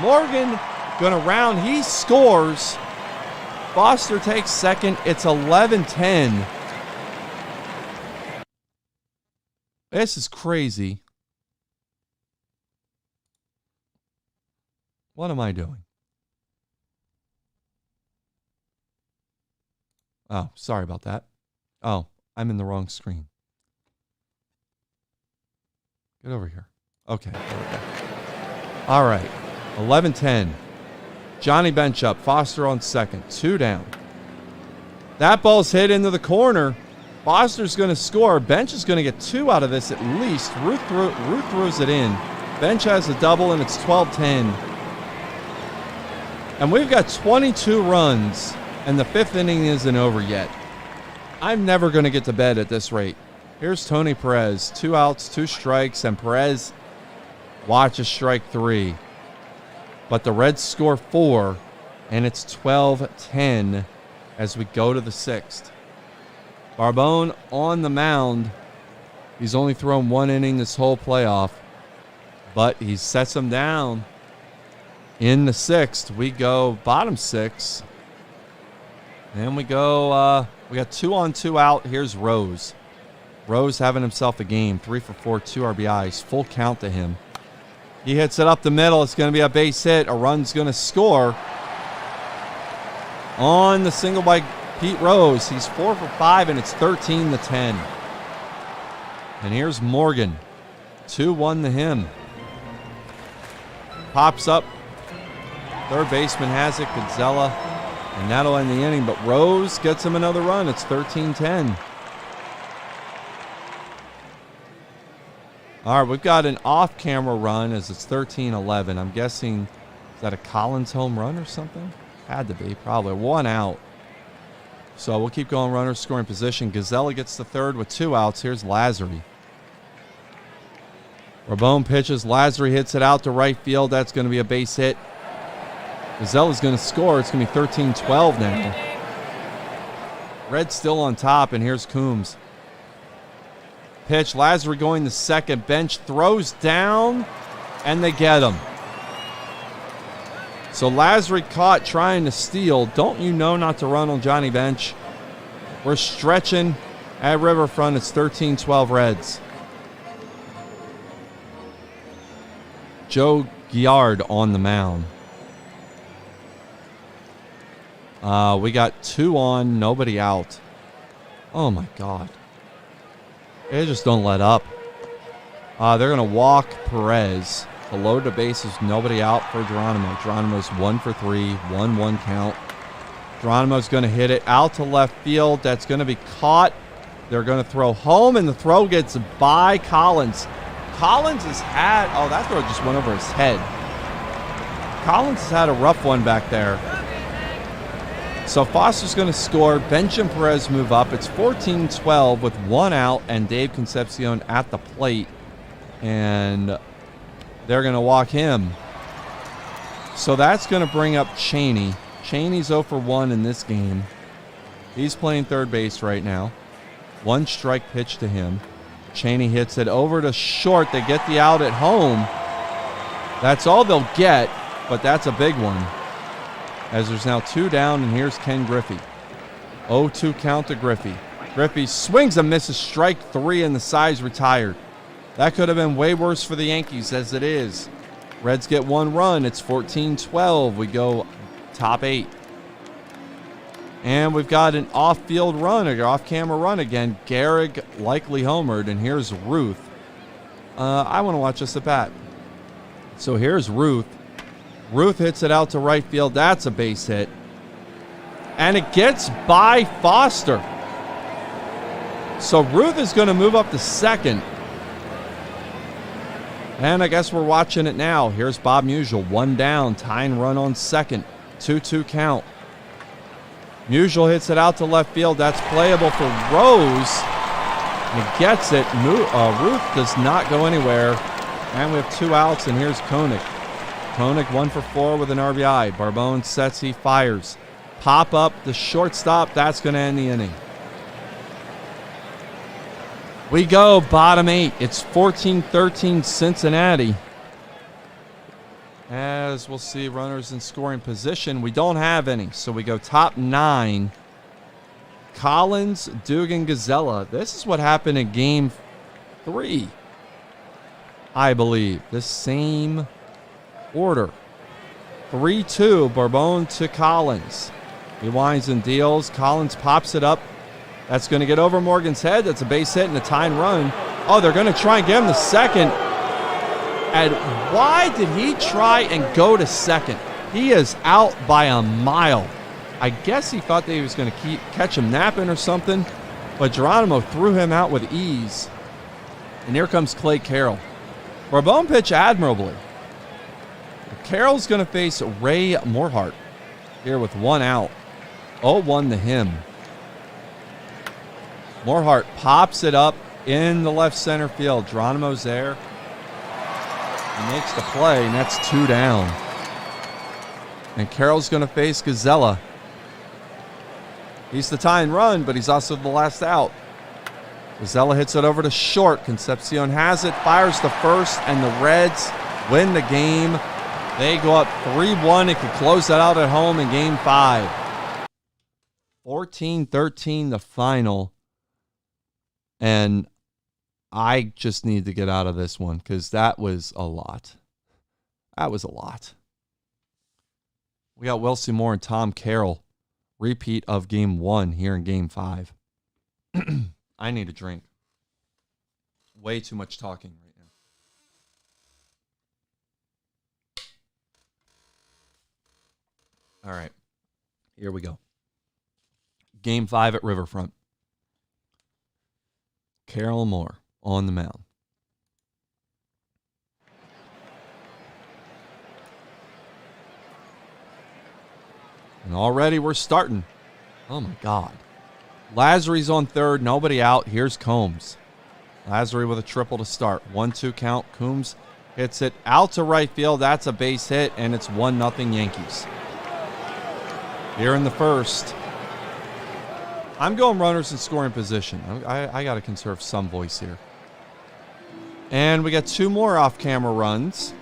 Morgan going to round. He scores. Foster takes second. It's 11-10. This is crazy. What am I doing? Oh, sorry about that. Oh, I'm in the wrong screen. Get over here. Okay, there we go. All right, 11-10. Johnny bench up. Foster on second. 2 down. That ball's hit into the corner. Foster's going to score. Bench is going to get 2 out of this at least. Ruth throws it in. Bench has a double, and it's 12-10. And we've got 22 runs, and the 5th inning isn't over yet. I'm never going to get to bed at this rate. Here's Tony Perez. 2 outs, 2 strikes, and Perez watches strike 3. But the Reds score 4, and it's 12-10 as we go to the 6th. Barbone on the mound. He's only thrown 1 inning this whole playoff, but he sets him down. In the 6th, we go bottom 6. And we go, we got 2 on, 2 out. Here's Rose. Rose having himself a game. 3 for 4, 2 RBIs. Full count to him. He hits it up the middle. It's going to be a base hit. A run's going to score on the single by Pete Rose. He's 4 for 5, and it's 13-10. And here's Morgan. 2-1 to him. Pops up. Third baseman has it. Godzella. And that'll end the inning. But Rose gets him another run. It's 13-10. All right, we've got an off-camera run as it's 13-11. I'm guessing, is that a Collins home run or something? Had to be, probably. 1 out. So we'll keep going, runner scoring position. Godzella gets the third with 2 outs. Here's Lazary. Rabone pitches. Lazary hits it out to right field. That's going to be a base hit. Gazzella's going to score. It's going to be 13-12 now. Red's still on top, and here's Coombs. Pitch. Lazary going to second. Bench throws down, and they get him. So Lazary caught trying to steal. Don't you know not to run on Johnny Bench? We're stretching at Riverfront. It's 13-12 Reds. Joe Giard on the mound. We got 2 on, nobody out. Oh, my God. They just don't let up. They're going to walk Perez to load the bases, nobody out for Geronimo. Geronimo's 1 for 3, 1-1 count. Geronimo's going to hit it out to left field. That's going to be caught. They're going to throw home, and the throw gets by Collins. Collins has had, oh, that throw just went over his head. Collins has had a rough one back there. So Foster's going to score. Bench and Perez move up. It's 14-12 with 1 out and Dave Concepcion at the plate. And they're going to walk him. So that's going to bring up Cheney. Cheney's 0 for 1 in this game. He's playing third base right now. 1 strike pitch to him. Cheney hits it over to short. They get the out at home. That's all they'll get, but that's a big one. As there's now 2 down, and here's Ken Griffey. 0-2 count to Griffey. Griffey swings and misses strike 3, and the side's retired. That could have been way worse for the Yankees as it is. Reds get 1 run. It's 14-12. We go top 8. And we've got an off-field run, or off-camera run again. Gehrig likely homered, and here's Ruth. I want to watch this at bat. So here's Ruth. Ruth hits it out to right field. That's a base hit. And it gets by Foster. So Ruth is going to move up to second. And I guess we're watching it now. Here's Bob Musial. 1 down. Tying run on second. 2-2 count. Musial hits it out to left field. That's playable for Rose. He gets it. Ruth does not go anywhere. And we have 2 outs, and here's Koenig. Koenig 1 for 4 with an RBI. Barbone sets, he fires. Pop up the shortstop. That's going to end the inning. We go bottom 8. It's 14-13 Cincinnati. As we'll see, runners in scoring position. We don't have any, so we go top 9. Collins, Dugan, Gazella. This is what happened in game 3, I believe. The same order. 3-2, Bourbon to Collins. He winds and deals. Collins pops it up. That's going to get over Morgan's head. That's a base hit and a tying run. Oh, they're going to try and give him the second. And why did he try and go to second? He is out by a mile. I guess he thought that he was going to catch him napping or something, but Geronimo threw him out with ease. And here comes Clay Carroll. Bourbon pitch admirably. Carroll's going to face Ray Morhart here with 1 out. 0-1 to him. Morhart pops it up in the left center field. Geronimo's there. He makes the play, and that's 2 down. And Carroll's going to face Gazella. He's the tying run, but he's also the last out. Gazella hits it over to short. Concepcion has it, fires to first, and the Reds win the game. They go up 3-1. It could close that out at home in game 5. 14-13 the final. And I just need to get out of this one because that was a lot. That was a lot. We got Wilson Moore and Tom Carroll. Repeat of game 1 here in game 5. I need a drink. Way too much talking right now. All right. Here we go. Game 5 at Riverfront. Carroll Moore on the mound. And already we're starting. Oh, my God. Lazzary's on third. Nobody out. Here's Combs. Lazzary with a triple to start. 1-2 count. Combs hits it out to right field. That's a base hit, and it's 1-0 Yankees. Here in the first. I'm going runners in scoring position. I got to conserve some voice here. And we got 2 more off-camera runs.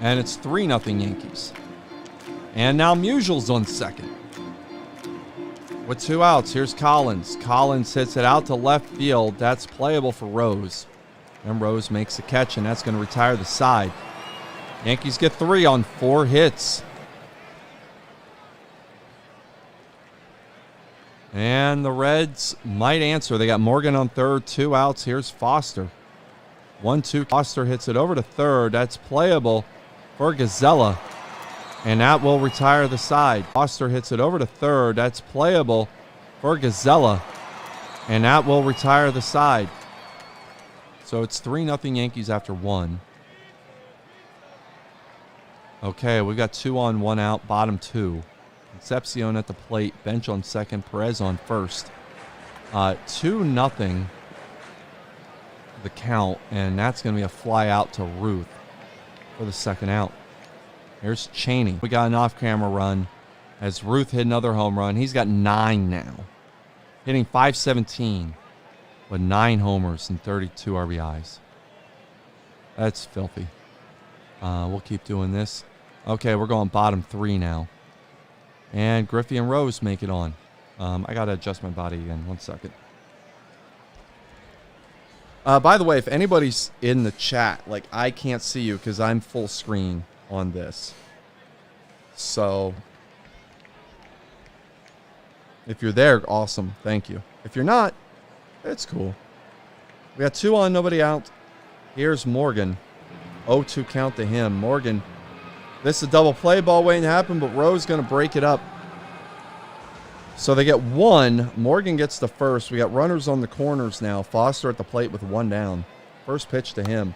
And it's 3-0 Yankees. And now Musial's on second. With 2 outs, here's Collins. Collins hits it out to left field. That's playable for Rose. And Rose makes a catch, and that's going to retire the side. Yankees get 3 on 4 hits. And the Reds might answer. They got Morgan on third, 2 outs. Here's Foster. 1-2. Foster hits it over to third. That's playable for Gazella. And that will retire the side. Foster hits it over to third. That's playable for Gazella. And that will retire the side. So it's 3-0 Yankees after 1. Okay, we've got 2 on, 1 out, bottom 2. Concepcion at the plate, bench on second, Perez on first. 2-0 the count, and that's going to be a fly out to Ruth for the second out. Here's Chaney. We got an off-camera run as Ruth hit another home run. He's got 9 now, hitting .517 with 9 homers and 32 RBIs. That's filthy. We'll keep doing this. Okay, we're going bottom 3 now. And Griffey and Rose make it on. I got to adjust my body again. 1 second. By the way, if anybody's in the chat, like, I can't see you because I'm full screen on this. So if you're there, awesome. Thank you. If you're not, it's cool. We got 2 on, nobody out. Here's Morgan. 0-2 count to him. Morgan. This is a double play ball waiting to happen, but Rose going to break it up. So they get 1. Morgan gets the first. We got runners on the corners now. Foster at the plate with 1 down. First pitch to him.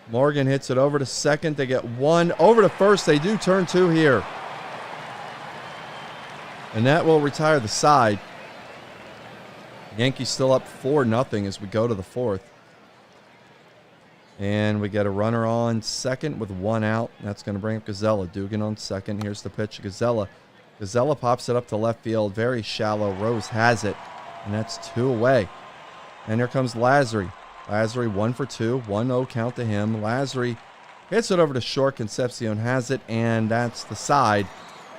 Morgan hits it over to second. They get 1. Over to first. They do turn 2 here. And that will retire the side. Yankees still up 4-0 as we go to the 4th. And we get a runner on second with 1 out. That's going to bring up Gazella. Dugan on second. Here's the pitch to Gazella. Gazella pops it up to left field. Very shallow. Rose has it. And that's 2 away. And here comes Lazzary. Lazzary 1 for 2. 1-0 count to him. Lazzary Hits it over to short. Concepcion has it, and that's the side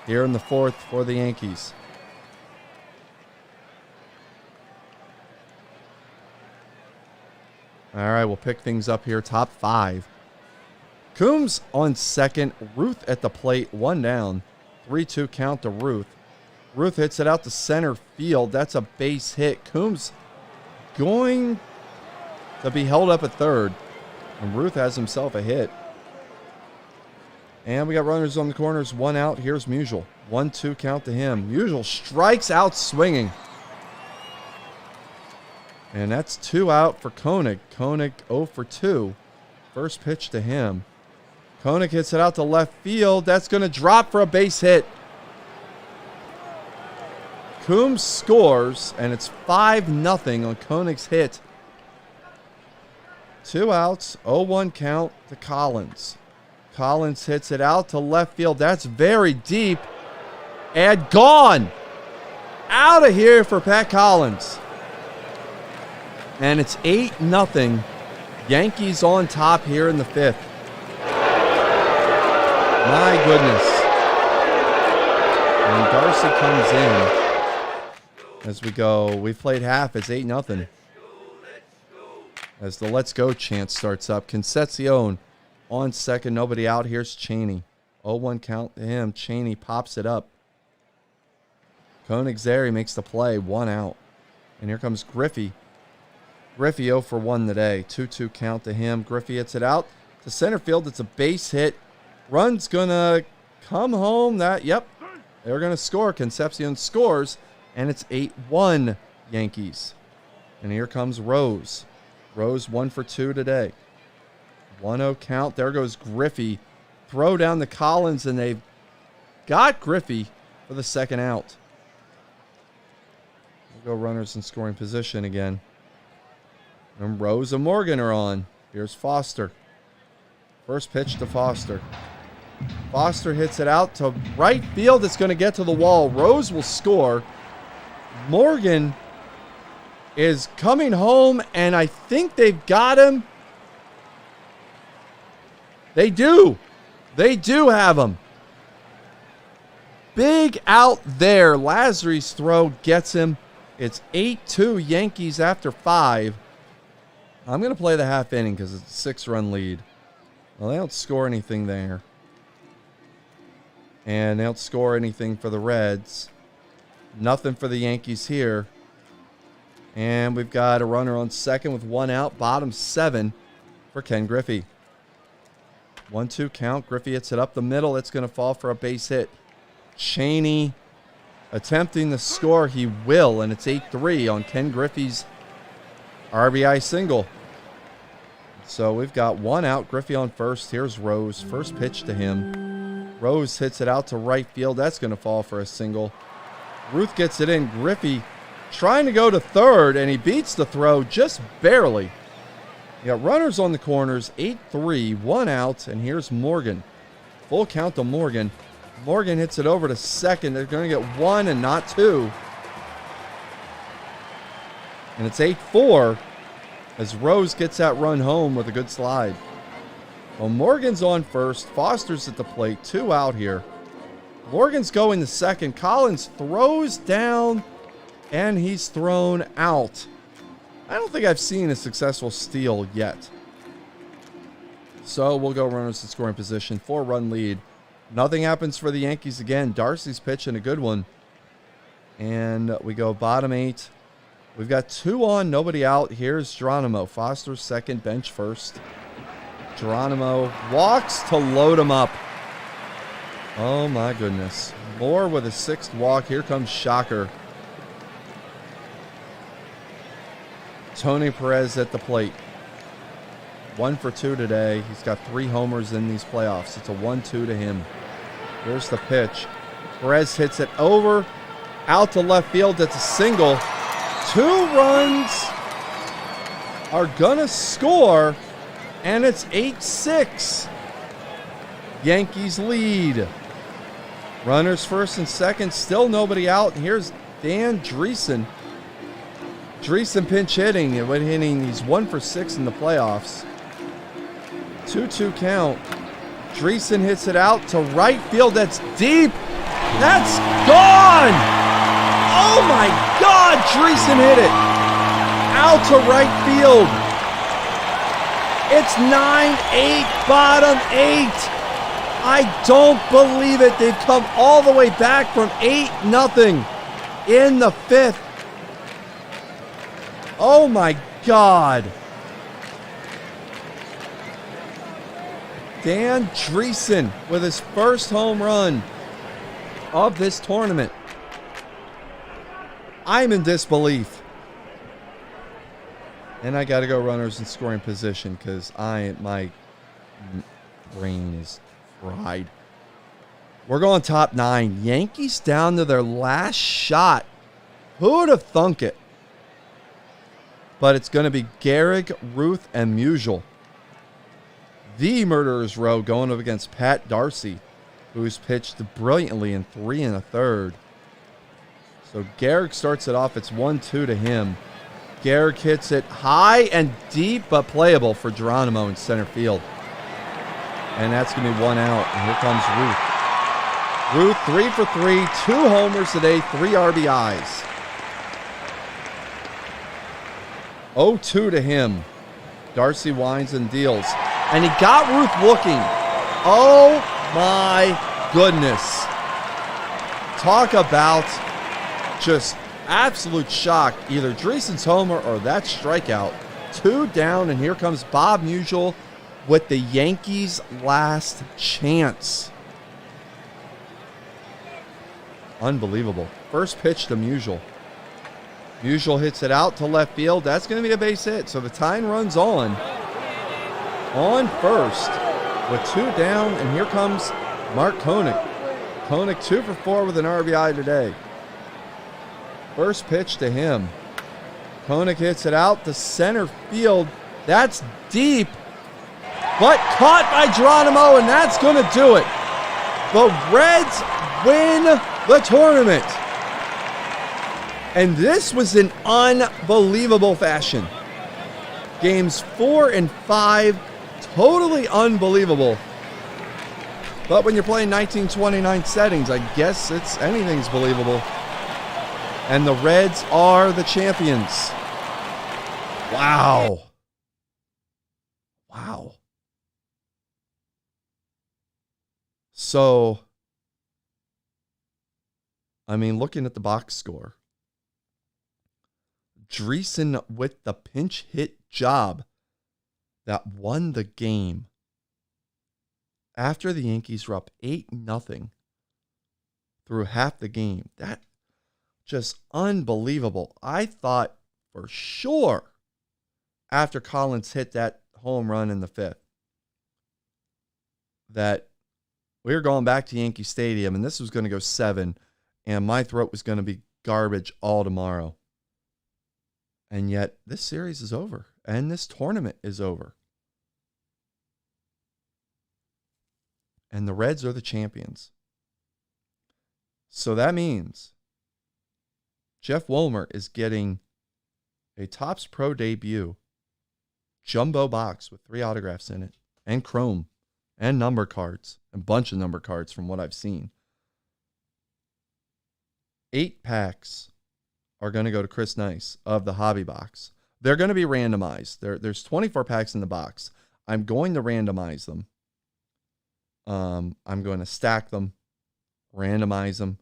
here in the fourth for the Yankees. All right, we'll pick things up here. Top five. Coombs on second. Ruth at the plate. One down. 3-2 count to Ruth. Ruth hits it out to center field. That's a base hit. Coombs going to be held up at third. And Ruth has himself a hit. And we got runners on the corners. One out. Here's Musial. 1-2 count to him. Musial strikes out swinging. And that's 2 out for Koenig. Koenig 0 for 2. First pitch to him. Koenig hits it out to left field. That's going to drop for a base hit. Coombs scores, and it's 5-0 on Koenig's hit. 2 outs, 0-1 count to Collins. Collins hits it out to left field. That's very deep. And gone. Out of here for Pat Collins. And it's 8-0. Yankees on top here in the fifth. My goodness. And Darcy comes in. As we go, we've played half. It's 8-0. As the let's go chant starts up. Concepcion on second. Nobody out. Here's Cheney. 0-1 count to him. Cheney pops it up. Koenig's there. He makes the play. 1 out. And here comes Griffey. Griffey 0 for 1 today. 2-2 count to him. Griffey hits it out to center field. It's a base hit. Run's going to come home. Yep. They're going to score. Concepcion scores. And it's 8-1 Yankees. And here comes Rose. Rose 1 for 2 today. 1-0 count. There goes Griffey. Throw down to Collins, and they've got Griffey for the second out. We'll go runners in scoring position again. And Rose and Morgan are on. Here's Foster. First pitch to Foster. Foster hits it out to right field. It's going to get to the wall. Rose will score. Morgan is coming home, and I think they've got him. They do. They do have him. Big out there. Lazari's throw gets him. It's 8-2 Yankees after 5. I'm going to play the half inning because it's a 6-run lead. Well, they don't score anything there. And they don't score anything for the Reds. Nothing for the Yankees here. And we've got a runner on second with 1 out. Bottom 7 for Ken Griffey. 1-2 count. Griffey hits it up the middle. It's going to fall for a base hit. Cheney attempting to score. He will. And it's 8-3 on Ken Griffey's RBI single. So we've got 1 out. Griffey on first. Here's Rose. First pitch to him. Rose hits it out to right field. That's going to fall for a single. Ruth gets it in. Griffey trying to go to third, and he beats the throw just barely. You got runners on the corners. 8-3. 1 out. And here's Morgan. Full count to Morgan. Morgan hits it over to second. They're going to get 1 and not 2. And it's 8-4 as Rose gets that run home with a good slide. Well, Morgan's on first. Foster's at the plate. 2 out here. Morgan's going to second. Collins throws down, and he's thrown out. I don't think I've seen a successful steal yet. So we'll go runners in scoring position. 4-run lead. Nothing happens for the Yankees again. Darcy's pitching a good one. And we go bottom 8. We've got 2 on, nobody out. Here's Geronimo. Foster second, bench first. Geronimo walks to load him up. Oh, my goodness. Moore with a 6th walk. Here comes Shocker. Tony Perez at the plate. 1 for 2 today. He's got 3 homers in these playoffs. It's a 1-2 to him. Here's the pitch. Perez hits it over. Out to left field. That's a single. 2 runs are going to score. And it's 8-6. Yankees lead. Runners first and second. Still nobody out. Here's Dan Dreesen. Dreesen pinch hitting. He's 1 for 6 in the playoffs. 2-2 count. Dreesen hits it out to right field. That's deep. That's gone. Oh my God, Dreesen hit it out to right field. It's 9-8, bottom 8. I don't believe it. They've come all the way back from 8-0 in the 5th. Oh my God. Dan Dreesen with his first home run of this tournament. I'm in disbelief. And I got to go runners in scoring position because my brain is fried. We're going top 9. Yankees down to their last shot. Who would have thunk it? But it's going to be Gehrig, Ruth, and Musial. The Murderers Row going up against Pat Darcy, who's pitched brilliantly in 3 1/3. So Gehrig starts it off. It's 1-2 to him. Gehrig hits it high and deep, but playable for Geronimo in center field. And that's going to be 1 out. And here comes Ruth. Ruth 3 for 3, 2 homers today, 3 RBIs. 0-2 to him. Darcy winds and deals. And he got Ruth looking. Oh my goodness. Talk about just absolute shock. Either Dreesen's homer or that strikeout. 2 down, and here comes Bob Musial with the Yankees' last chance. Unbelievable. First pitch to Musial. Musial hits it out to left field. That's going to be a base hit. So the tying run's on first with 2 down, and here comes Mark Koenig. Koenig 2 for 4 with an RBI today. First pitch to him. Koenig hits it out to center field. That's deep, but caught by Geronimo, and that's going to do it. The Reds win the tournament. And this was in unbelievable fashion. Games 4 and 5, totally unbelievable. But when you're playing 1929 settings, I guess anything's believable. And the Reds are the champions. Wow. Wow. So, I mean, looking at the box score, Dreesen with the pinch hit job that won the game. After the Yankees were up 8-0 through half the game. That just unbelievable. I thought for sure after Collins hit that home run in the 5th that we were going back to Yankee Stadium and this was going to go 7 and my throat was going to be garbage all tomorrow. And yet, this series is over. And this tournament is over. And the Reds are the champions. So that means Jeff Woolmer is getting a Topps Pro debut jumbo box with 3 autographs in it. And chrome. And number cards. A bunch of number cards from what I've seen. 8 packs are going to go to Chris Nice of the hobby box. They're going to be randomized. There's 24 packs in the box. I'm going to randomize them. I'm going to stack them, randomize them,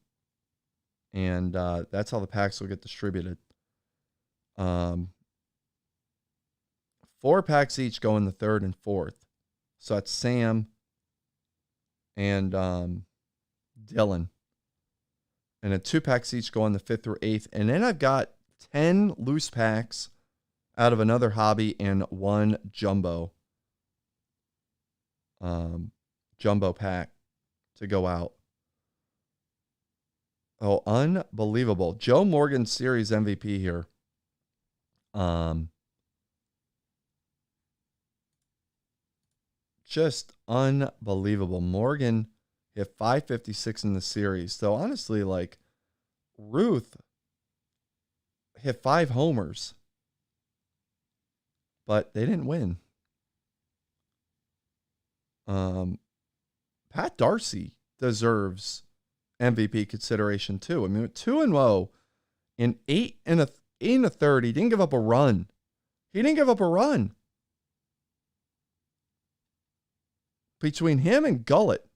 and that's how the packs will get distributed. 4 packs each go in the 3rd and 4th. So that's Sam and Dylan. And then 2 packs each go on the 5th through 8th. And then I've got 10 loose packs out of another hobby and 1 jumbo pack to go out. Oh, unbelievable. Joe Morgan Series MVP here. Just unbelievable. Morgan hit 556 in the series. So honestly, like, Ruth hit 5 homers, but they didn't win. Pat Darcy deserves MVP consideration too. I mean, 2-0 in 8 1/3. He didn't give up a run. Between him and Gullett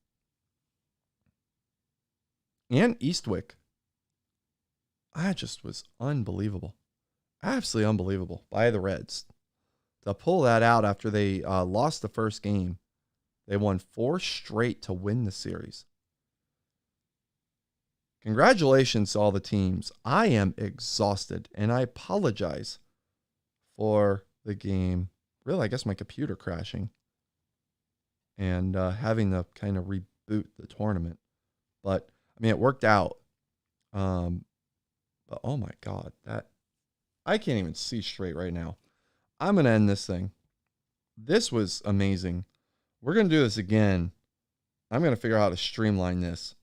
and Eastwick, that just was unbelievable. Absolutely unbelievable by the Reds. To pull that out after they lost the first game. They won 4 straight to win the series. Congratulations to all the teams. I am exhausted, and I apologize for the game. Really, I guess my computer crashing and having to kind of reboot the tournament. But, I mean, it worked out. But, oh, my God. I can't even see straight right now. I'm going to end this thing. This was amazing. We're going to do this again. I'm going to figure out how to streamline this.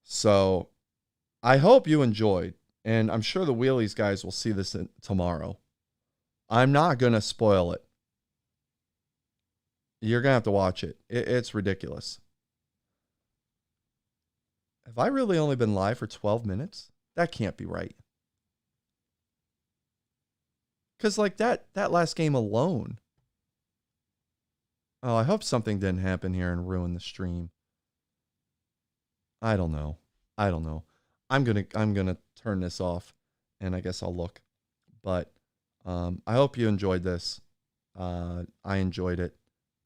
So I hope you enjoyed. And I'm sure the Wheelies guys will see this tomorrow. I'm not going to spoil it. You're going to have to watch it. It's ridiculous. Have I really only been live for 12 minutes? That can't be right. Because like that last game alone. Oh, I hope something didn't happen here and ruin the stream. I don't know. I'm gonna turn this off, and I guess I'll look. But I hope you enjoyed this. I enjoyed it.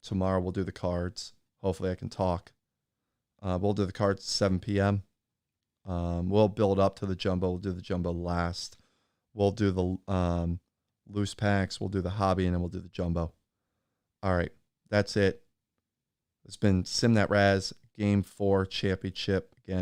Tomorrow we'll do the cards. Hopefully I can talk. We'll do the cards at 7 p.m. We'll build up to the jumbo. We'll do the jumbo last. We'll do the loose packs. We'll do the hobby, and then we'll do the jumbo. All right. That's it. It's been SimThatRazz Game 4 Championship. Again,